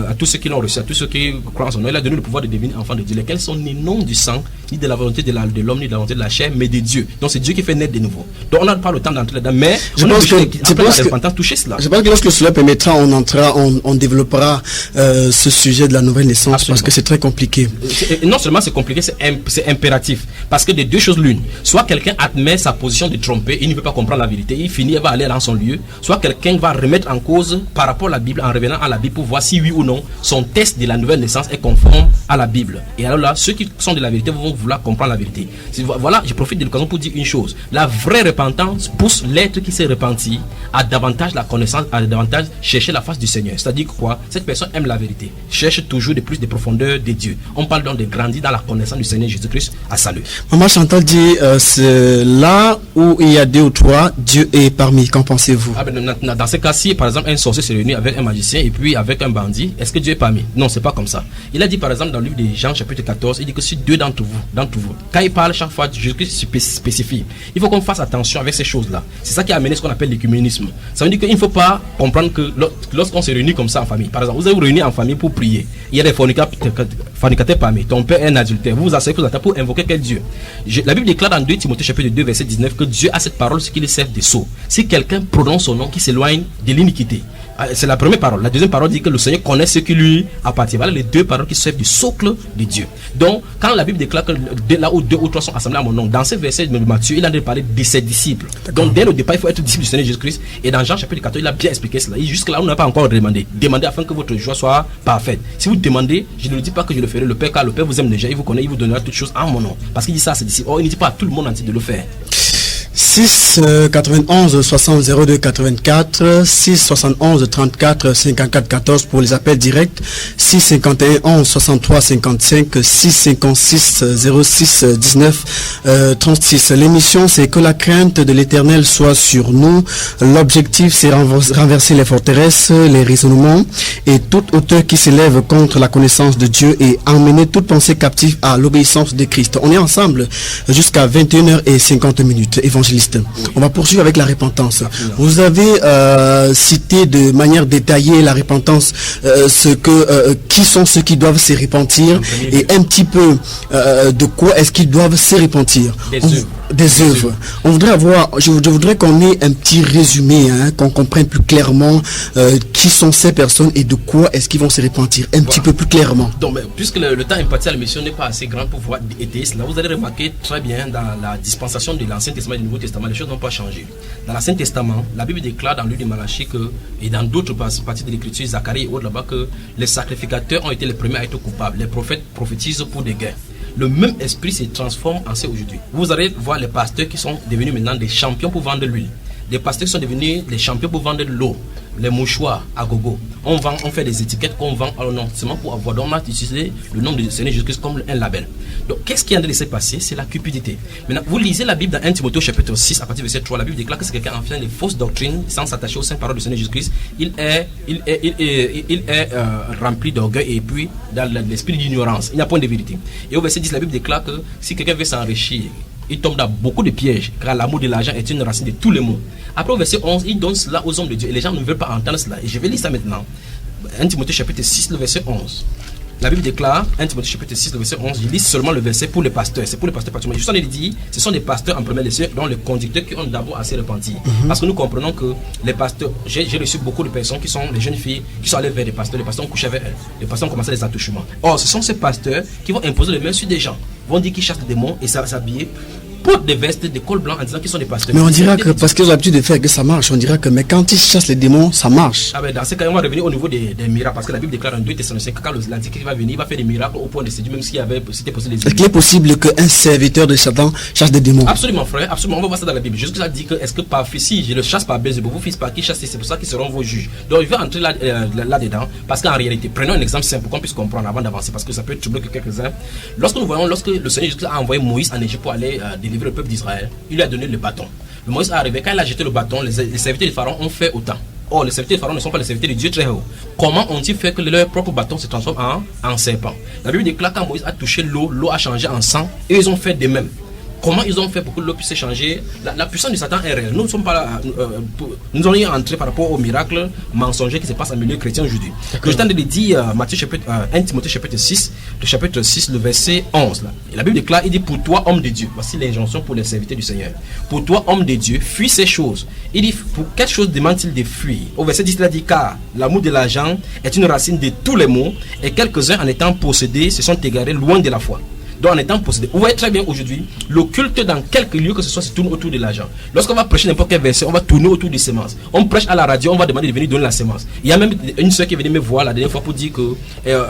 à tous ceux qui l'ont reçu, à tous ceux qui croient en son nom, il a donné le pouvoir de devenir enfants de Dieu, lesquels sont nés non du sang, ni de la volonté de l'homme, ni de la volonté de la chair, mais de Dieu. Donc c'est Dieu qui fait naître de nouveau. Donc on n'a pas le temps d'entrer là-dedans, mais je pense que lorsque cela permettra, on développera ce sujet de la nouvelle naissance. Absolument. Parce que c'est très compliqué. Et non seulement c'est compliqué, c'est impératif. Parce que de deux choses l'une, soit quelqu'un admet sa position de tromper, il ne peut pas comprendre la vérité, il finit, il va aller dans son lieu, soit quelqu'un va remettre en cause par rapport à la Bible en revenant à la Bible pour voir si oui ou non son test de la nouvelle naissance est conforme à la Bible. Et alors là, ceux qui sont de la vérité vont vouloir comprendre la vérité. Voilà, je profite de l'occasion pour dire une chose. La vraie repentance pousse l'être qui s'est repenti à davantage la connaissance, à davantage chercher la face du Seigneur. C'est-à-dire quoi? Cette personne aime la vérité, cherche toujours de plus de profondeur de Dieu. On parle donc de grandir dans la connaissance du Seigneur Jésus-Christ à salut. Maman Chantal dit, c'est là où il y a deux ou trois, Dieu est parmi. Qu'en pensez-vous? Dans ce cas-ci, par exemple, un sorcier se réunit avec un magicien et puis avec un bandit, est-ce que Dieu est parmi? Non, c'est pas comme ça. Il a dit par exemple dans le livre de Jean chapitre 14, il dit que si deux d'entre vous, quand il parle chaque fois, Jésus-Christ spécifie. Il faut qu'on fasse attention avec ces choses-là. C'est ça qui a amené ce qu'on appelle l'écuménisme. Ça veut dire qu'il ne faut pas comprendre que lorsqu'on se réunit comme ça en famille, par exemple, vous allez vous réunir en famille pour prier. Il y a des fornicateurs parmi. Ton père est un adultère. Vous vous asseyez pour invoquer quel Dieu? La Bible déclare dans 2 Timothée chapitre 2 verset 19 que Dieu a cette parole, ce qui les sert de sceau. Si quelqu'un prononce son nom qui s'éloigne de l'iniquité, c'est la première parole. La deuxième parole dit que le Seigneur connaît ce qui lui appartient. Voilà les deux paroles qui servent du socle de Dieu. Donc, quand la Bible déclare que là où deux ou trois sont assemblés à mon nom, dans ce verset de Matthieu, il a parlé de ses disciples. Donc, dès le départ, il faut être disciple du Seigneur Jésus-Christ. Et dans Jean chapitre 14, il a bien expliqué cela. Et jusque là, on n'a pas encore demandé. Demandez afin que votre joie soit parfaite. Si vous demandez, je ne le dis pas que je le ferai. Le Père, car le Père vous aime déjà, il vous connaît, il vous donnera toutes choses en mon nom. Parce qu'il dit ça à ses disciples. Or, il ne dit pas à tout le monde entier de le faire. 6 91 60 02 84 6 71 34 54 14 pour les appels directs, 6 51 11 63 55 6 56 06 19 36. L'émission c'est que la crainte de l'Éternel soit sur nous. L'objectif c'est renverser les forteresses, les raisonnements et toute hauteur qui s'élève contre la connaissance de Dieu et emmener toute pensée captive à l'obéissance de Christ. On est ensemble jusqu'à 21h50. Évangéliste. On va poursuivre avec la repentance. Vous avez cité de manière détaillée la repentance, qui sont ceux qui doivent se repentir et un petit peu de quoi est-ce qu'ils doivent se repentir. Des œuvres. Je voudrais qu'on ait un petit résumé, qu'on comprenne plus clairement qui sont ces personnes et de quoi est-ce qu'ils vont se repentir un petit peu plus clairement. Donc, puisque le temps imparti à l'émission n'est pas assez grand pour pouvoir étayer cela, vous allez remarquer très bien dans la dispensation de l'Ancien Testament et du Nouveau Testament, les choses n'ont pas changé. Dans l'Ancien Testament, la Bible déclare dans le livre de Malachie et dans d'autres parties de l'Écriture, Zacharie et autres là-bas, que les sacrificateurs ont été les premiers à être coupables. Les prophètes prophétisent pour des guerres. Le même esprit se transforme en ce aujourd'hui. Vous allez voir les pasteurs qui sont devenus maintenant des champions pour vendre l'huile. Des pasteurs qui sont devenus des champions pour vendre l'eau, les mouchoirs à gogo. On fait des étiquettes qu'on vend à l'annoncement pour avoir. Donc on a utilisé le nom de Seigneur Jésus-Christ comme un label. Donc qu'est-ce qui est en train de se passer? C'est la cupidité. Maintenant, vous lisez la Bible dans 1 Timothée chapitre 6 à partir du verset 3. La Bible déclare que c'est quelqu'un enfant des fausses doctrines sans s'attacher aux saintes paroles du Seigneur Jésus-Christ. Il est rempli d'orgueil et puis dans l'esprit d'ignorance. Il n'y a point de vérité. Et au verset 10, la Bible déclare que si quelqu'un veut s'enrichir, il tombe dans beaucoup de pièges, car l'amour de l'argent est une racine de tous les maux. Après au verset 11, il donne cela aux hommes de Dieu et les gens ne veulent pas entendre cela. Et je vais lire ça maintenant. 1 Timothée chapitre 6, le verset 11. La Bible déclare, 1 Timothée chapitre 6, le verset 11, je lis seulement le verset pour les pasteurs. C'est pour les pasteurs particulièrement. Je vous en ai dit, ce sont des pasteurs en premier lieu, dont les conducteurs qui ont d'abord assez repenti. Parce que nous comprenons que les pasteurs, j'ai reçu beaucoup de personnes qui sont les jeunes filles qui sont allées vers les pasteurs ont couché avec elles. Les pasteurs ont commencé les attouchements. Or, ce sont ces pasteurs qui vont imposer les mains sur des gens, vont dire qu'ils chassent les démons et s'habiller pour des vestes, des cols blancs en disant qu'ils sont des pasteurs. Mais on dira que parce qu'ils ont l'habitude de faire que ça marche, on dira que mais quand ils chassent les démons, ça marche. Ah ben dans ce cas, on va revenir au niveau des miracles parce que la Bible déclare en 2 Thessaloniciens que quand l'Antichrist va venir, il va faire des miracles au point de séduire, même c'était possible. Est-ce qu'il est possible qu'un serviteur de Satan chasse des démons? Absolument, frère, absolument. On va voir ça dans la Bible. Jésus a dit que est-ce que par si je le chasse par Belzébul, vos fils par qui chassez, c'est pour ça qu'ils seront vos juges. Donc je vais entrer là-dedans parce qu'en réalité, prenons un exemple simple pour qu'on puisse comprendre avant d'avancer parce que ça peut troubler quelques-uns. Lorsque le Seigneur Jésus a envoyé Moïse en Égypte pour aller délivrer le peuple d'Israël, il lui a donné le bâton. Le Moïse est arrivé, quand il a jeté le bâton, les serviteurs du Pharaon ont fait autant. Or, les serviteurs du Pharaon ne sont pas les serviteurs de Dieu très haut. Comment ont-ils fait que leur propre bâton se transforme en serpent? La Bible déclare quand Moïse a touché l'eau, l'eau a changé en sang et ils ont fait de même. Comment ils ont fait pour que l'eau puisse changer? La puissance de Satan est réelle. Nous ne sommes pas là, nous allons y entrer par rapport au miracle mensonger qui se passe en milieu chrétien aujourd'hui. Je t'en ai dit 1 Timothée chapitre 6, le chapitre 6, le verset 11. Là. Et la Bible déclare, il dit pour toi, homme de Dieu, voici l'injonction pour les serviteurs du Seigneur. Pour toi, homme de Dieu, fuis ces choses. Il dit, pour quelle chose demande-t-il de fuir? Au verset 10, il a dit, car l'amour de l'argent est une racine de tous les maux, et quelques-uns en étant possédés se sont égarés loin de la foi. Donc en étant possédé. Vous voyez très bien aujourd'hui, le culte dans quelques lieux que ce soit se tourne autour de l'argent. Lorsqu'on va prêcher n'importe quel verset, on va tourner autour des semences. On prêche à la radio, on va demander de venir donner la semence. Il y a même une soeur qui est venue me voir la dernière fois pour dire que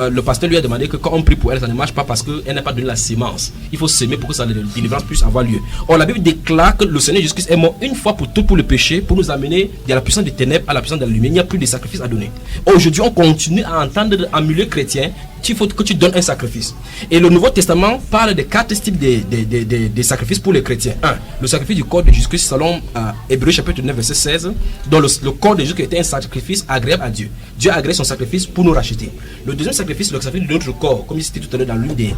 le pasteur lui a demandé que quand on prie pour elle, ça ne marche pas parce qu'elle n'a pas donné la semence. Il faut s'aimer pour que la délivrance puisse avoir lieu. Or la Bible déclare que le Seigneur Jésus-Christ est mort une fois pour tout pour le péché, pour nous amener de la puissance des ténèbres à la puissance de la lumière. Il n'y a plus de sacrifice à donner. Aujourd'hui, on continue à entendre en milieu chrétien qu'il faut que tu donnes un sacrifice. Et le Nouveau Testament parle de 4 types de sacrifices pour les chrétiens. 1. Le sacrifice du corps de Jésus-Christ selon Hébreux chapitre 9 verset 16, dont le corps de Jésus était un sacrifice agréable à Dieu. Dieu a agréé son sacrifice pour nous racheter. Le deuxième sacrifice, le sacrifice de notre corps, comme il c'était tout à l'heure dans l'une des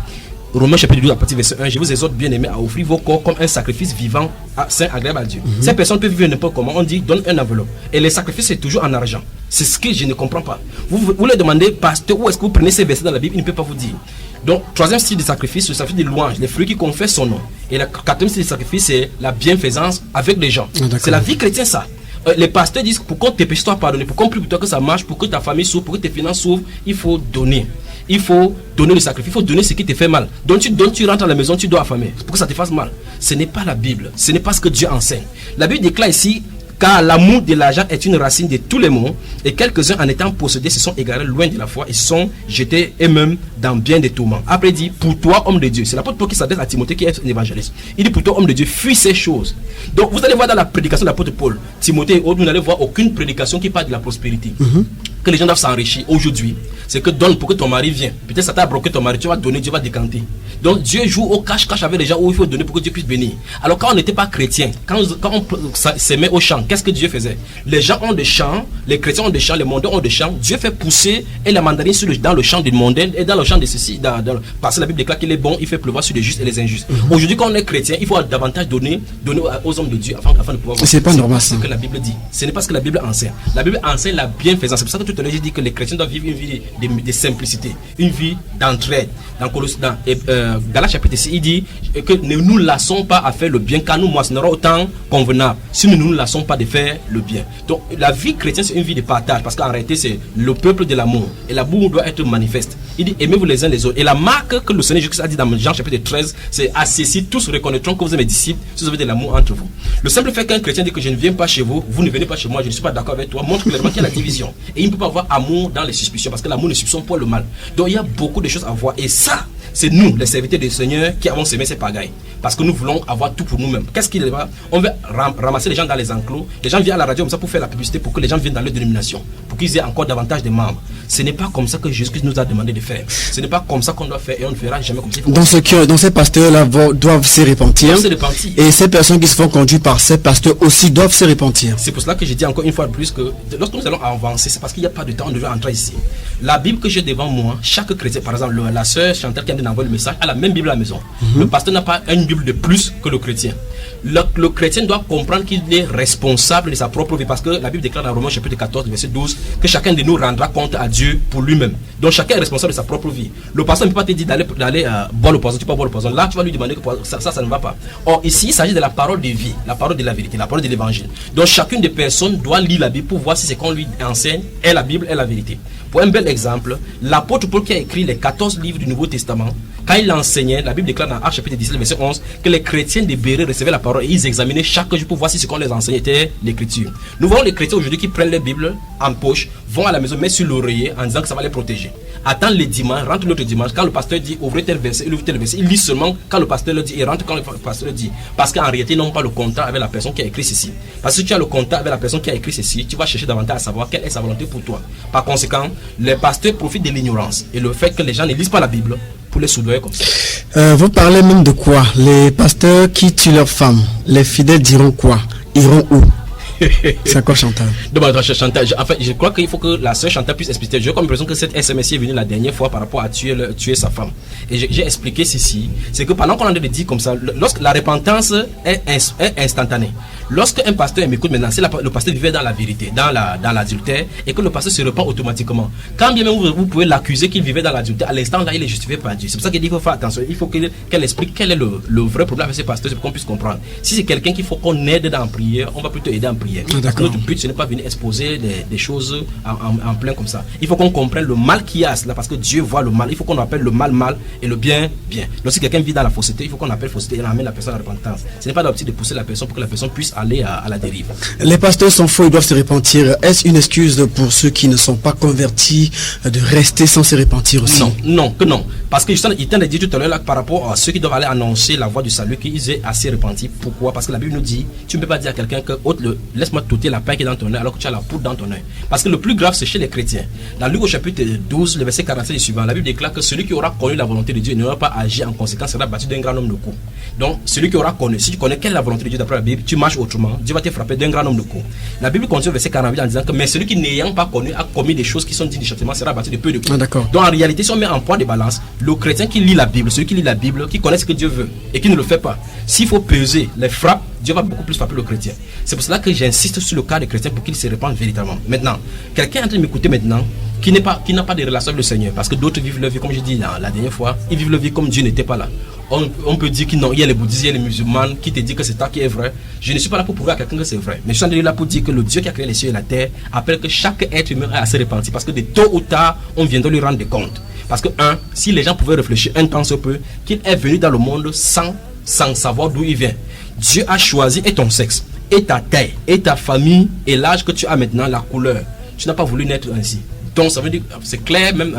Romains chapitre 12 à partir du verset 1, je vous exhorte bien aimés à offrir vos corps comme un sacrifice vivant, saint, agréable à Dieu. Ces personnes peuvent vivre n'importe comment, on dit donne un enveloppe. Et les sacrifices c'est toujours en argent. C'est ce que je ne comprends pas. Vous leur demandez, pasteur, où est-ce que vous prenez ces versets dans la Bible? Il ne peut pas vous dire. Donc, troisième style de sacrifice, le sacrifice de louange, les fruits qui confessent son nom. Et le quatrième style de sacrifice, c'est la bienfaisance avec les gens. C'est la vie chrétienne ça. Les pasteurs disent pour que tes péchés soient pardonnés, pour qu'on prie pour toi que ça marche, pour que ta famille s'ouvre, pour que tes finances s'ouvrent, il faut donner. Il faut donner le sacrifice, il faut donner ce qui te fait mal. Donc tu donnes, tu rentres à la maison, tu dois affamer pour que ça te fasse mal. Ce n'est pas la Bible, ce n'est pas ce que Dieu enseigne. La Bible déclare ici, car l'amour de l'argent est une racine de tous les maux, et quelques-uns en étant possédés se sont égarés loin de la foi et se sont jetés eux-mêmes dans bien des tourments. Après il dit, pour toi homme de Dieu, c'est l'apôtre Paul qui s'adresse à Timothée qui est un évangéliste. Il dit, pour toi homme de Dieu, fuis ces choses. Donc vous allez voir dans la prédication de l'apôtre Paul, Timothée et autres, vous n'allez voir aucune prédication qui parle de la prospérité. Que les gens doivent s'enrichir aujourd'hui, c'est que donne pour que ton mari vienne. Peut-être ça t'a bloqué ton mari, tu vas donner, Dieu va décanter. Donc Dieu joue au cache-cache avec les gens où il faut donner pour que Dieu puisse bénir. Alors quand on n'était pas chrétien, quand on s'aimait au champ, qu'est-ce que Dieu faisait? Les gens ont des champs, les chrétiens ont des champs, les mondains ont des champs. Dieu fait pousser et la mandarine dans le champ des mondains et dans le champ de ceci. Parce que la Bible déclare qu'il est bon, il fait pleuvoir sur les justes et les injustes. Aujourd'hui quand on est chrétien, il faut davantage donner aux hommes de Dieu afin de pouvoir... C'est pas normal ce que la Bible dit. Ce n'est pas ce que la Bible enseigne. La Bible enseigne la bienfaisance. C'est pour ça que tout à l'heure j'ai dit que les chrétiens doivent vivre une vie de simplicité, une vie d'entraide. Dans Galates chapitre 6, il dit que ne nous lassons pas à faire le bien, car nous moissonnerons autant convenable si nous ne nous lassons pas de faire le bien. Donc la vie chrétienne, c'est une vie de partage, parce qu'en réalité c'est le peuple de l'amour, et l'amour doit être manifeste. Il dit aimez-vous les uns les autres, et la marque que le Seigneur Jésus a dit dans Jean chapitre 13, c'est à ceci tous reconnaîtront que vous êtes mes disciples si vous avez de l'amour entre vous. Le simple fait qu'un chrétien dit que je ne viens pas chez vous, vous ne venez pas chez moi, je ne suis pas d'accord avec toi, montre clairement qu'il y a la division, et il ne peut pas avoir amour dans les suspicions, parce que l'amour ne soupçonne pas le mal. Donc il y a beaucoup de choses à voir, et ça c'est nous, les serviteurs du Seigneur, qui avons semé ces pagailles. Parce que nous voulons avoir tout pour nous-mêmes. Qu'est-ce qu'il y a? On veut ramasser les gens dans les enclos. Les gens viennent à la radio comme ça pour faire la publicité, pour que les gens viennent dans leur dénomination, pour qu'ils aient encore davantage de membres. Ce n'est pas comme ça que Jésus-Christ nous a demandé de faire. Ce n'est pas comme ça qu'on doit faire, et on ne fera jamais comme ça. Donc ces pasteurs-là doivent se repentir. Et ces personnes qui se font conduire par ces pasteurs aussi doivent se repentir. C'est pour cela que je dis encore une fois de plus que lorsque nous allons avancer, c'est parce qu'il n'y a pas de temps, on devait entrer ici. La Bible que j'ai devant moi, chaque chrétien, par exemple, la sœur Chantal qui vient d'envoyer le message, a la même Bible à la maison. Le pasteur n'a pas une Bible de plus que le chrétien. Le chrétien doit comprendre qu'il est responsable de sa propre vie, parce que la Bible déclare dans Romains chapitre 14, verset 12, que chacun de nous rendra compte à Dieu pour lui-même. Donc chacun est responsable de sa propre vie. Le pasteur ne peut pas te dire d'aller boire le poison, tu peux pas boire le poison. Là, tu vas lui demander que ça ne va pas. Or, ici, il s'agit de la parole de vie, la parole de la vérité, la parole de l'évangile. Donc chacune des personnes doit lire la Bible pour voir si ce qu'on lui enseigne est la Bible, est la vérité. Pour un bel exemple, l'apôtre Paul qui a écrit les 14 livres du Nouveau Testament, quand il enseignait, la Bible déclare dans Actes chapitre 17, verset 11, que les chrétiens de Béret recevaient la parole et ils examinaient chaque jour pour voir si ce qu'on les enseignait était l'écriture. Nous voyons les chrétiens aujourd'hui qui prennent la Bible en poche, vont à la maison, mettent sur l'oreiller en disant que ça va les protéger. Attendent les dimanches, rentrent l'autre dimanche, quand le pasteur dit ouvrez tel verset, il ouvre tel verset, il lit seulement quand le pasteur le dit et rentre quand le pasteur le dit. Parce qu'en réalité, ils n'ont pas le contact avec la personne qui a écrit ceci. Parce que si tu as le contact avec la personne qui a écrit ceci, tu vas chercher davantage à savoir quelle est sa volonté pour toi. Par conséquent, les pasteurs profitent de l'ignorance et le fait que les gens ne lisent pas la Bible pour les soudoyer comme ça. Vous parlez même de quoi? Les pasteurs qui tuent leurs femmes, les fidèles diront quoi? Iront où? C'est quoi Chantal? Chantal, en fait, je crois qu'il faut que la sœur Chantal puisse expliquer. J'ai comme l'impression que cette SMS est venue la dernière fois par rapport à tuer sa femme. Et j'ai expliqué ceci. C'est que pendant qu'on en a dit comme ça, lorsque la repentance est instantanée. Lorsque un pasteur m'écoute maintenant, si le pasteur vivait dans la vérité, dans l'adultère, et que le pasteur se repent automatiquement, quand bien même vous pouvez l'accuser qu'il vivait dans l'adultère, à l'instant là, il est justifié par Dieu. C'est pour ça qu'il dit qu'il faut faire attention. Il faut qu'elle explique quel est le vrai problème avec ces pasteurs, c'est pour qu'on puisse comprendre. Si c'est quelqu'un qu'il faut qu'on aide dans la prière, on va plutôt aider en prière. Parce que notre but, ce n'est pas venir exposer des choses en plein comme ça. Il faut qu'on comprenne le mal qu'il y a là, parce que Dieu voit le mal. Il faut qu'on appelle le mal mal et le bien bien. Lorsque quelqu'un vit dans la fausseté, il faut qu'on appelle fausseté et on amène la personne à la repentance. Ce n'est pas l'optique de pousser la personne pour que la personne puisse aller à la dérive. Les pasteurs sont faux, ils doivent se repentir. Est-ce une excuse pour ceux qui ne sont pas convertis de rester sans se repentir aussi? Non. Parce que il t'en a dit tout à l'heure là, par rapport à ceux qui doivent aller annoncer la voie du salut, qu'ils aient assez repenti. Pourquoi? Parce que la Bible nous dit, tu ne peux pas dire à quelqu'un que laisse-moi t'ôter la paix qui est dans ton œil alors que tu as la poudre dans ton œil. Parce que le plus grave, c'est chez les chrétiens. Dans Luc au chapitre 12, le verset 47 et suivant, la Bible déclare que celui qui aura connu la volonté de Dieu et n'aura pas agi en conséquence sera battu d'un grand nombre de coups. Donc, celui qui aura connu, si tu connais quelle est la volonté de Dieu d'après la Bible, tu marches autrement, Dieu va te frapper d'un grand nombre de coups. La Bible continue au verset 48 en disant que mais celui qui n'ayant pas connu a commis des choses qui sont dignes de châtiment sera battu de peu de coups. Donc, en réalité, si on met en point de balance, le chrétien qui lit la Bible, celui qui lit la Bible, qui connaît ce que Dieu veut et qui ne le fait pas, s'il faut peser les frappes, Dieu va beaucoup plus frapper le chrétien. C'est pour cela que j'insiste sur le cas des chrétiens pour qu'ils se répandent véritablement. Maintenant, quelqu'un est en train de m'écouter maintenant qui n'a pas de relation avec le Seigneur, parce que d'autres vivent leur vie, comme je dis la dernière fois, ils vivent leur vie comme Dieu n'était pas là. On peut dire qu'il y a les bouddhistes, il y a les musulmans qui te disent que c'est toi qui est vrai. Je ne suis pas là pour prouver à quelqu'un que c'est vrai, mais je suis là pour dire que le Dieu qui a créé les cieux et la terre appelle que chaque être humain est assez repenti, parce que de tôt ou tard, on viendra lui rendre des comptes. Parce que si les gens pouvaient réfléchir un temps se peu, qu'il est venu dans le monde sans savoir d'où il vient. Dieu a choisi et ton sexe, et ta taille, et ta famille, et l'âge que tu as maintenant, la couleur. Tu n'as pas voulu naître ainsi. Donc ça veut dire, c'est clair, même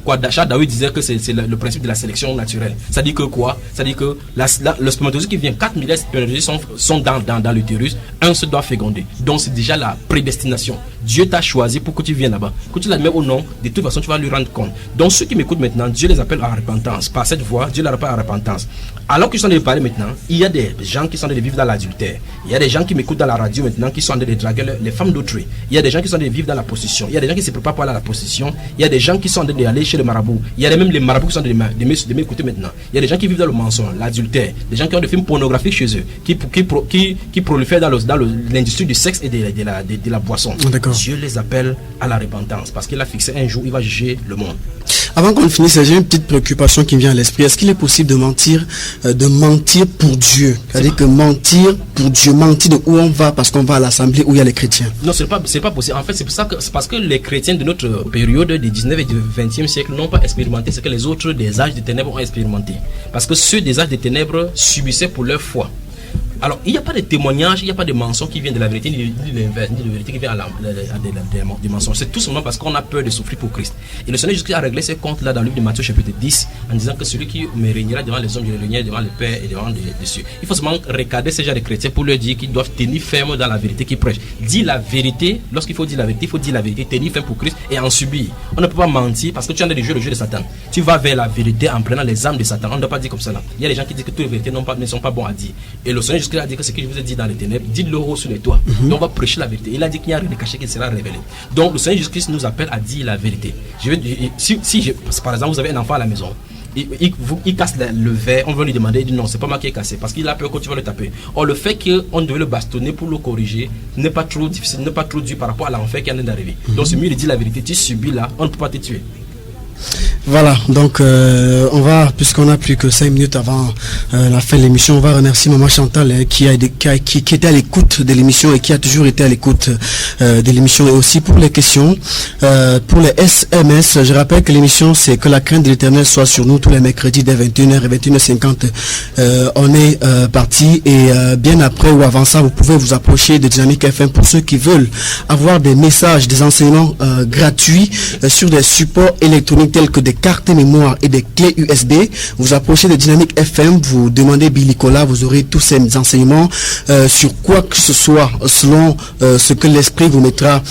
David disait que c'est le principe de la sélection naturelle. Ça dit que quoi? Ça dit que le spermatozoïde qui vient, 4 milliards de spermatozoïdes sont dans l'utérus, un se doit féconder. Donc c'est déjà la prédestination. Dieu t'a choisi pour que tu viennes là-bas. Que tu l'admets ou non, de toute façon tu vas lui rendre compte. Donc ceux qui m'écoutent maintenant, Dieu les appelle à la repentance. Par cette voie, Dieu les appelle à la repentance. Alors que je suis en train de parler maintenant, il y a des gens qui sont en train de vivre dans l'adultère. Il y a des gens qui m'écoutent dans la radio maintenant qui sont en train de draguer les femmes d'autrui. Il y a des gens qui sont en train de vivre dans la prostitution. Il y a des gens qui se préparent pour aller à la prostitution. Il y a des gens qui sont en train d'aller chez les marabouts. Il y a même les marabouts qui sont de mes côtés maintenant. Il y a des gens qui vivent dans le mensonge, l'adultère, des gens qui ont des films pornographiques chez eux, qui prolifèrent dans l'industrie du sexe et de la boisson. Dieu les appelle à la repentance parce qu'il a fixé un jour, il va juger le monde. Avant qu'on finisse, j'ai une petite préoccupation qui me vient à l'esprit. Est-ce qu'il est possible de mentir pour Dieu? C'est-à-dire que mentir pour Dieu, mentir de où on va parce qu'on va à l'assemblée où il y a les chrétiens. Non, c'est pas possible. En fait, c'est parce que les chrétiens de notre période du 19 et du 20e siècle n'ont pas expérimenté ce que les autres des âges des ténèbres ont expérimenté. Parce que ceux des âges des ténèbres subissaient pour leur foi. Alors, il n'y a pas de témoignage, il n'y a pas de mensonge qui vient de la vérité, ni de l'inverse, ni de la vérité qui vient des mensonges. C'est tout simplement parce qu'on a peur de souffrir pour Christ. Et le Seigneur Jésus a réglé ces comptes-là dans le livre de Matthieu chapitre 10, en disant que celui qui me régnera devant les hommes, je régnerai devant le Père et devant les cieux. Il faut seulement regarder ces gens de chrétiens pour leur dire qu'ils doivent tenir ferme dans la vérité qu'ils prêchent. Dis la vérité, lorsqu'il faut dire la vérité, il faut dire la vérité, tenir ferme pour Christ et en subir. On ne peut pas mentir parce que tu es en train de jouer le jeu de Satan. Tu vas vers la vérité en prenant les âmes de Satan. On ne doit pas dire comme ça là. Il y a des gens qui disent que toutes les vérités ne sont pas bons à dire. Et le Seigneur Jésus a dit que ce que je vous ai dit dans les ténèbres, dites-le haut sur les toits. Donc on va prêcher la vérité. Il a dit qu'il n'y a rien de caché qui sera révélé. Donc le Seigneur Jésus-Christ nous appelle à dire la vérité. Par exemple, vous avez un enfant à la maison, il casse le verre, on va lui demander, il dit non, c'est pas moi qui ai cassé, parce qu'il a peur quand tu vas le taper. Or le fait qu'on devait le bastonner pour le corriger n'est pas trop difficile, n'est pas trop dur par rapport à l'enfer qui est en train d'arriver. Donc c'est mieux de dire la vérité. Tu subis là, on ne peut pas te tuer. Voilà, donc on va, puisqu'on a plus que 5 minutes avant la fin de l'émission, on va remercier Maman Chantal qui était à l'écoute de l'émission et qui a toujours été à l'écoute de l'émission. Et aussi pour les questions, pour les SMS, je rappelle que l'émission c'est que la crainte de l'Éternel soit sur nous tous les mercredis dès 21h et 21h50. On est parti et bien après ou avant ça, vous pouvez vous approcher de Dynamique FM pour ceux qui veulent avoir des messages, des enseignements gratuits sur des supports électroniques tels que des cartes mémoire et des clés USB. Vous approchez de Dynamique FM, vous demandez Billy Kola, vous aurez tous ces enseignements sur quoi que ce soit selon ce que l'esprit vous mettra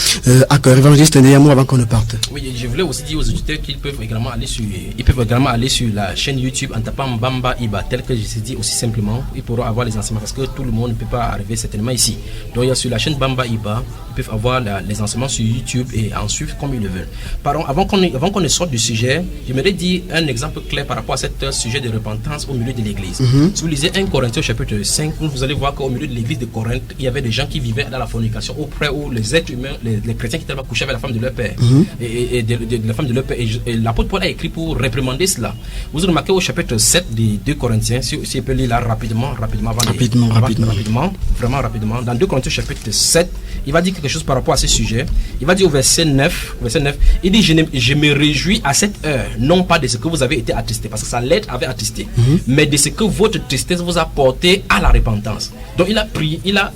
à cœur. Évangéliste, un mot avant qu'on ne parte. Oui, je voulais aussi dire aux auditeurs qu'ils peuvent également aller sur la chaîne YouTube en tapant Bamba Iba, tel que je sais dit aussi simplement. Ils pourront avoir les enseignements parce que tout le monde ne peut pas arriver certainement ici. Donc il y a sur la chaîne Bamba Iba, ils peuvent avoir les enseignements sur YouTube et en suivre comme ils le veulent. Pardon, avant qu'on ne sorte du sujet, j'aimerais dire un exemple clair par rapport à ce sujet de repentance au milieu de l'église. Si vous lisez 1 Corinthiens chapitre 5, vous allez voir qu'au milieu de l'église de Corinthe, il y avait des gens qui vivaient dans la fornication auprès où les êtres humains, les chrétiens qui étaient couchés avec la femme de leur père et de la femme de leur père. Et l'apôtre Paul a écrit pour réprimander cela. Vous remarquez au chapitre 7 des 2 Corinthiens, si je peux lire là rapidement, vraiment rapidement. Dans 2 Corinthiens chapitre 7, il va dire quelque chose par rapport à ce sujet. Il va dire au verset 9, il dit je me réjouis à cette heure, non pas de ce que vous avez été attristé, parce que sa lettre avait attristé, mais de ce que votre tristesse vous a porté à la repentance. Donc il a prié, il a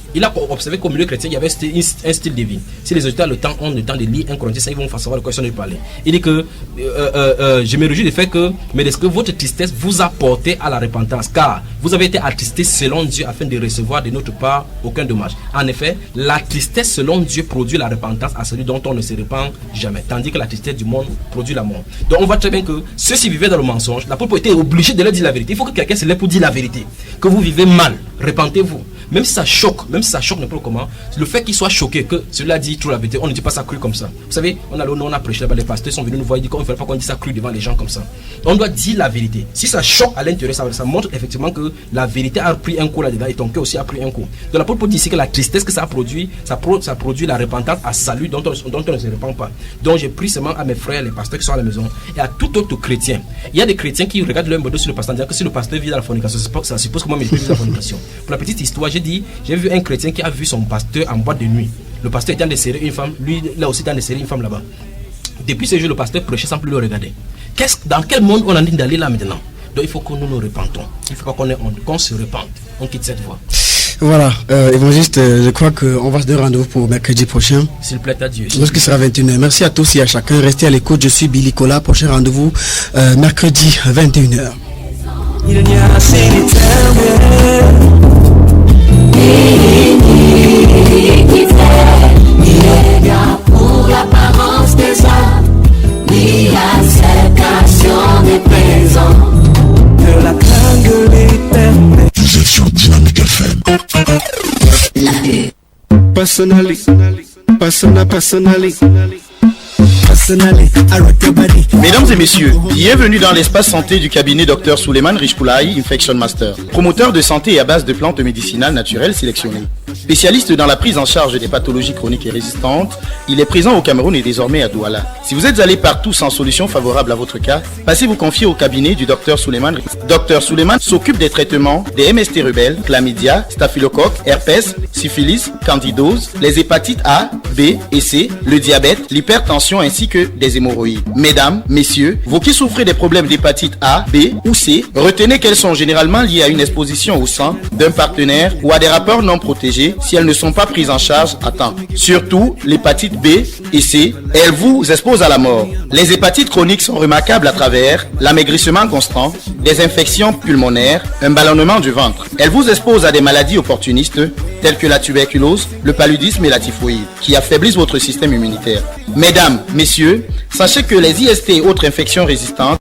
observé qu'au milieu chrétien, il y avait un style de vie. Si les auditeurs ont le temps de lire 1 Corinthiens 5, ils vont savoir de quoi ils sont de parler. Il dit que je me réjouis du fait que, mais de ce que votre tristesse vous a porté à la repentance, car vous avez été attristé selon Dieu afin de recevoir de notre part aucun dommage. En effet, la tristesse selon Dieu produit la repentance à celui dont on ne se repent jamais, tandis que la tristesse du monde produit la mort. Donc on voit très bien que ceux-ci vivaient dans le mensonge. L'apôtre était obligé de leur dire la vérité. Il faut que quelqu'un se lève pour dire la vérité. Que vous vivez mal, repentez-vous. Même si ça choque n'importe comment, le fait qu'il soit choqué, que celui-là dit trop la vérité, on ne dit pas ça cru comme ça. Vous savez, on a prêché là-bas, les pasteurs sont venus nous voir, ils disent qu'il ne fallait pas qu'on dise ça cru devant les gens comme ça. On doit dire la vérité. Si ça choque à l'intérieur, ça montre effectivement que la vérité a pris un coup là-dedans et ton cœur aussi a pris un coup. Donc l'apôtre dit ici que la tristesse que ça a produit, ça produit la repentance à salut dont on ne se repent pas. Donc j'ai pris seulement à mes frères, les pasteurs qui sont à la maison, et à tout autre chrétien. Il y a des chrétiens qui regardent leur modèle sur le pasteur en disant que si le pasteur vit dans la fornication, ça suppose que moi je vis dans la fornication. Pour la petite histoire, j'ai vu un chrétien qui a vu son pasteur en boîte de nuit. Le pasteur était en train de serrer une femme, lui là aussi en train de serrer une femme là-bas. Depuis ce jour, le pasteur prêchait sans plus le regarder. Dans quel monde on a envie d'aller là maintenant? Donc il faut que nous nous repentons. Il ne faut pas qu'on se repente. On quitte cette voie. Voilà, évangéliste, je crois qu'on va se donner rendez-vous pour mercredi prochain. S'il plaît à Dieu. Lorsqu'il sera 21h. Merci à tous et à chacun. Restez à l'écoute. Je suis Billy Kola. Prochain rendez-vous mercredi 21h. Il n'y a assez d'éternel. Il y a pour l'apparence des hommes, ni l'acceptation des présents. De la crainte de l'éternel. Vous êtes sur Dynamique FM. Personally. personally. I rock your body. Mesdames et messieurs, bienvenue dans l'espace santé du cabinet Dr Suleiman Richpoulaï, Infection Master. Promoteur de santé à base de plantes médicinales naturelles sélectionnées. Spécialiste dans la prise en charge des pathologies chroniques et résistantes, il est présent au Cameroun et désormais à Douala. Si vous êtes allé partout sans solution favorable à votre cas, passez vous confier au cabinet du Dr Suleiman. Dr Suleiman s'occupe des traitements des MST rebelles, chlamydia, staphylocoque, herpès, syphilis, candidose, les hépatites A, B et C, le diabète, l'hypertension ainsi que des hémorroïdes. Mesdames, messieurs, vous qui souffrez des problèmes d'hépatite A, B ou C, retenez qu'elles sont généralement liées à une exposition au sang d'un partenaire ou à des rapports non protégés si elles ne sont pas prises en charge à temps. Surtout, l'hépatite B et C, elles vous exposent à la mort. Les hépatites chroniques sont remarquables à travers l'amaigrissement constant, des infections pulmonaires, un ballonnement du ventre. Elles vous exposent à des maladies opportunistes telles que la tuberculose, le paludisme et la typhoïde, qui affaiblissent votre système immunitaire. Mesdames, messieurs, sachez que les IST et autres infections résistantes